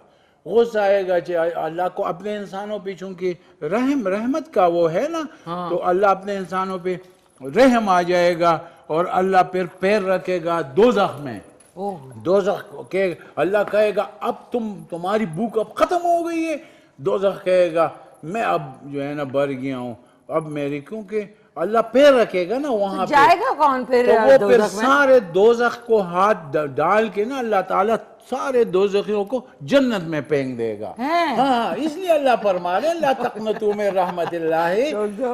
غصہ آئے گا. اللہ کو اپنے انسانوں پہ چونکہ رحمت کا وہ ہے نا, تو اللہ اپنے انسانوں پہ رحم آ جائے گا, اور اللہ پھر پیر رکھے گا دوزخ میں. دوزخ کہ اللہ کہے گا اب تمہاری بھوک اب ختم ہو گئی ہے. دوزخ کہے گا میں اب جو ہے نا بھر گیا ہوں, اب میری, کیونکہ اللہ پیر رکھے گا نا وہاں پہ. جائے گا کون پھر؟ تو وہ پھر سارے دوزخ کو ہاتھ ڈال کے نا اللہ تعالیٰ سارے دوزخیوں کو جنت میں پھینک دے گا. ہاں, اس لیے اللہ فرما رہے لا تقنطوا من رحمت اللہ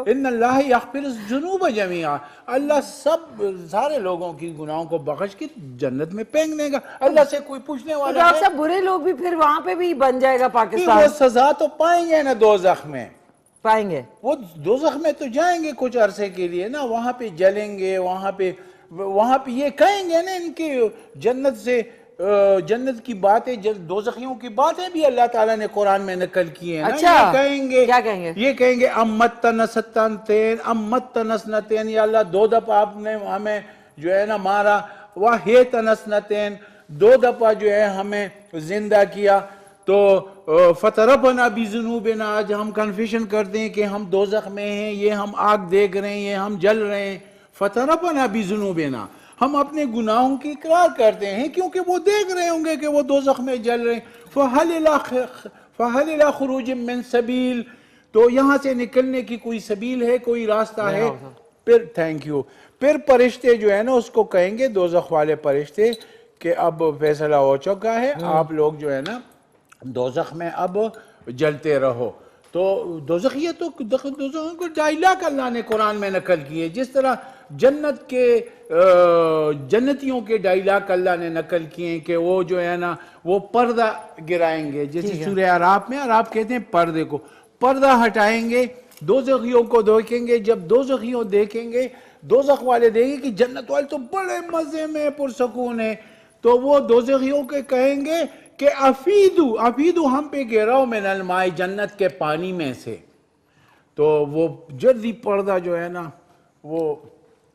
ان اللہ یغفر الذنوب جميعا. اللہ سب سارے لوگوں کی گناہوں کو بخش کے جنت میں پھینک دے گا. اللہ سے کوئی پوچھنے والا ڈاکٹر صاحب برے لوگ بھی پھر وہاں پہ بھی بن جائے گا پاکستان. وہ سزا تو پائیں گے نا دوزخ میں, پائیں گے. وہ دوزخ میں تو جائیں گے کچھ عرصے کے لیے نا, وہاں پہ جلیں گے, وہاں پہ یہ کہیں گے نا ان کی جنت سے, جنت کی باتیں, دوزخیوں کی باتیں بھی اللہ تعالیٰ نے قرآن میں نقل کی ہیں. اچھا, کیا کہیں گے؟ یہ کہیں گے امت تنستنتین امت تنسنتین, یا اللہ 2 دفعہ آپ نے ہمیں جو ہے نا مارا, واہ تنسنتین, 2 دفعہ جو ہے ہمیں زندہ کیا. تو فَتَرَبَنَا بِذُنُوبِنَا, آج ہم کنفیشن کرتے ہیں کہ ہم دوزخ میں ہیں, یہ ہم آگ دیکھ رہے ہیں, یہ ہم جل رہے ہیں. فَتَرَبَنَا بِذُنُوبِنَا, ہم اپنے گناہوں کی اقرار کرتے ہیں کیونکہ وہ دیکھ رہے ہوں گے کہ وہ دوزخ میں جل رہے ہیں. فَهَلِ إِلَىٰ خُرُوجٍ مِّن سَبِيلٍ, تو یہاں سے نکلنے کی کوئی سبیل ہے, کوئی راستہ ہے؟ پھر تھینک یو, پھر فرشتے جو ہے نا اس کو کہیں گے, دوزخ والے فرشتے, کہ اب فیصلہ ہو چکا ہے, آپ لوگ جو ہے نا دوزخ میں اب جلتے رہو. تو دوزخیہ تو دوزخوں کو 2.5 لاکھ اللہ نے قرآن میں نقل کیے. جس طرح جنت کے جنتیوں کے 2.5 لاکھ اللہ نے نقل کیے کہ وہ جو ہے نا وہ پردہ گرائیں گے, جیسے سورہ اعراف میں, اعراف کہتے ہیں پردے کو, پردہ ہٹائیں گے, دوزخیوں کو دیکھیں گے. جب دوزخیوں دیکھیں گے, دوزخ والے دیکھیں گے کہ جنت والے تو بڑے مزے میں پرسکون ہیں, تو وہ دوزخیوں کے کہیں گے کہ افیدو ہم پہ گراؤ من الماء, جنت کے پانی میں سے. تو وہ جلدی پردہ جو ہے نا وہ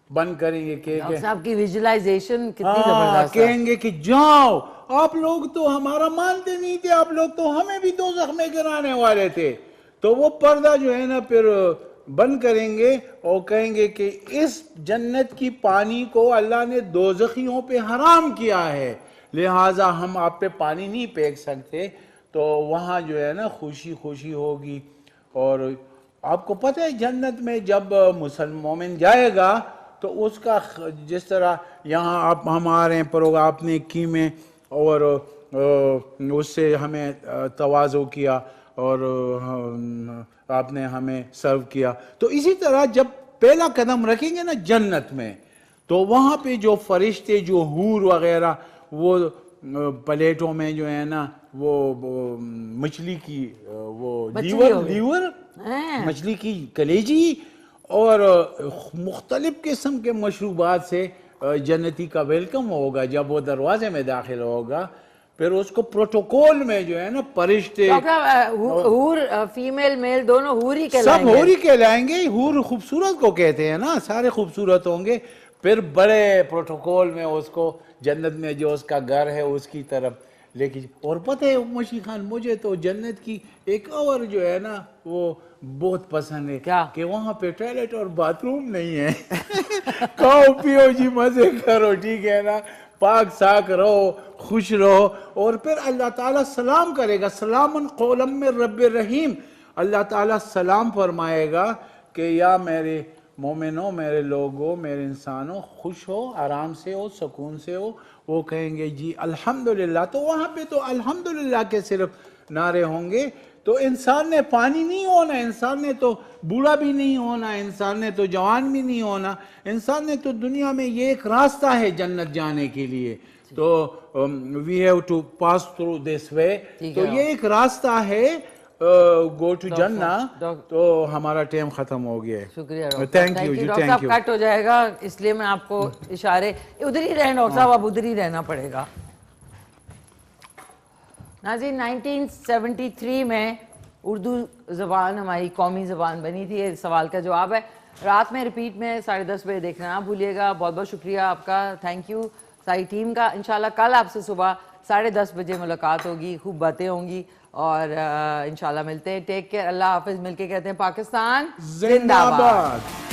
بند کریں گے کہ صاحب کی ویژولائزیشن کتنی زبردست ہے. کہیں گے کہ جاؤ, آپ لوگ تو ہمارا مانتے نہیں تھے, آپ لوگ تو ہمیں بھی دوزخ میں گرانے والے تھے. تو وہ پردہ جو ہے نا پھر بند کریں گے اور کہیں گے کہ اس جنت کی پانی کو اللہ نے دوزخیوں پہ حرام کیا ہے, لہٰذا ہم آپ پہ پانی نہیں پھینک سکتے. تو وہاں جو ہے نا خوشی خوشی ہوگی. اور آپ کو پتہ ہے جنت میں جب مومن جائے گا تو اس کا جس طرح یہاں آپ ہم آ رہے ہیں پروگرام آپ نے کی میں اور اس سے ہمیں تواضع کیا اور آپ نے ہمیں سرو کیا, تو اسی طرح جب پہلا قدم رکھیں گے نا جنت میں تو وہاں پہ جو فرشتے جو حور وغیرہ وہ پلیٹوں میں جو ہے نا وہ مچھلی کی وہ لیور مچھلی کی کلیجی اور مختلف قسم کے مشروبات سے جنتی کا ویلکم ہوگا. جب وہ دروازے میں داخل ہوگا پھر اس کو پروٹوکول میں جو ہے نا فرشتے حور فیمیل میل دونوں حور ہی کہلائیں گے, سب حور ہی کہلائیں گے. حور خوبصورت کو کہتے ہیں نا, سارے خوبصورت ہوں گے. پھر بڑے پروٹوکول میں اس کو جنت میں جو اس کا گھر ہے اس کی طرف لے کے. اور پتہ ہے مشی خان مجھے تو جنت کی ایک اور جو ہے نا وہ بہت پسند ہے کہ وہاں پہ ٹوائلٹ اور باتھ روم نہیں ہے. کھاؤ پیو جی مزے کرو, ٹھیک ہے نا, پاک ساک رہو, خوش رہو. اور پھر اللہ تعالیٰ سلام کرے گا, سلام قولا من رب الرحیم. اللہ تعالیٰ سلام فرمائے گا کہ یا میرے مومنوں, میرے لوگوں, میرے انسانوں, خوش ہو, آرام سے ہو, سکون سے ہو. وہ کہیں گے جی الحمدللہ. تو وہاں پہ تو الحمدللہ کے صرف نعرے ہوں گے. تو انسان نے پانی نہیں ہونا, انسان نے تو بوڑھا بھی نہیں ہونا, انسان نے تو جوان بھی نہیں ہونا. انسان نے تو دنیا میں یہ ایک راستہ ہے جنت جانے کے لیے, تو we have to pass through this way. تو یہ ایک راستہ ہے گو ٹو جنہ. تو ہمارا ٹائم ختم ہو گیا ہے. شکریہ تھینک یو جی, ڈاکٹر صاحب. کٹ ہو جائے گا اس لیے میں آپ کو اشارے ادھر ہی رہنا, ڈاکٹر صاحب اب ادھر ہی رہنا پڑے گا. ناظرین 1973 میں اردو زبان ہماری قومی زبان بنی تھی. یہ سوال کا جواب ہے. رات میں ریپیٹ میں 10:30 بجے دیکھنا نہ بھولیے گا. بہت بہت شکریہ آپ کا, تھینک یو ساری ٹیم کا. انشاءاللہ کل آپ سے صبح 10:30 بجے ملاقات ہوگی, خوب باتیں ہوں گی اور انشاءاللہ ملتے ہیں. ٹیک کیئر, اللہ حافظ. مل کے کہتے ہیں پاکستان زندہ باد.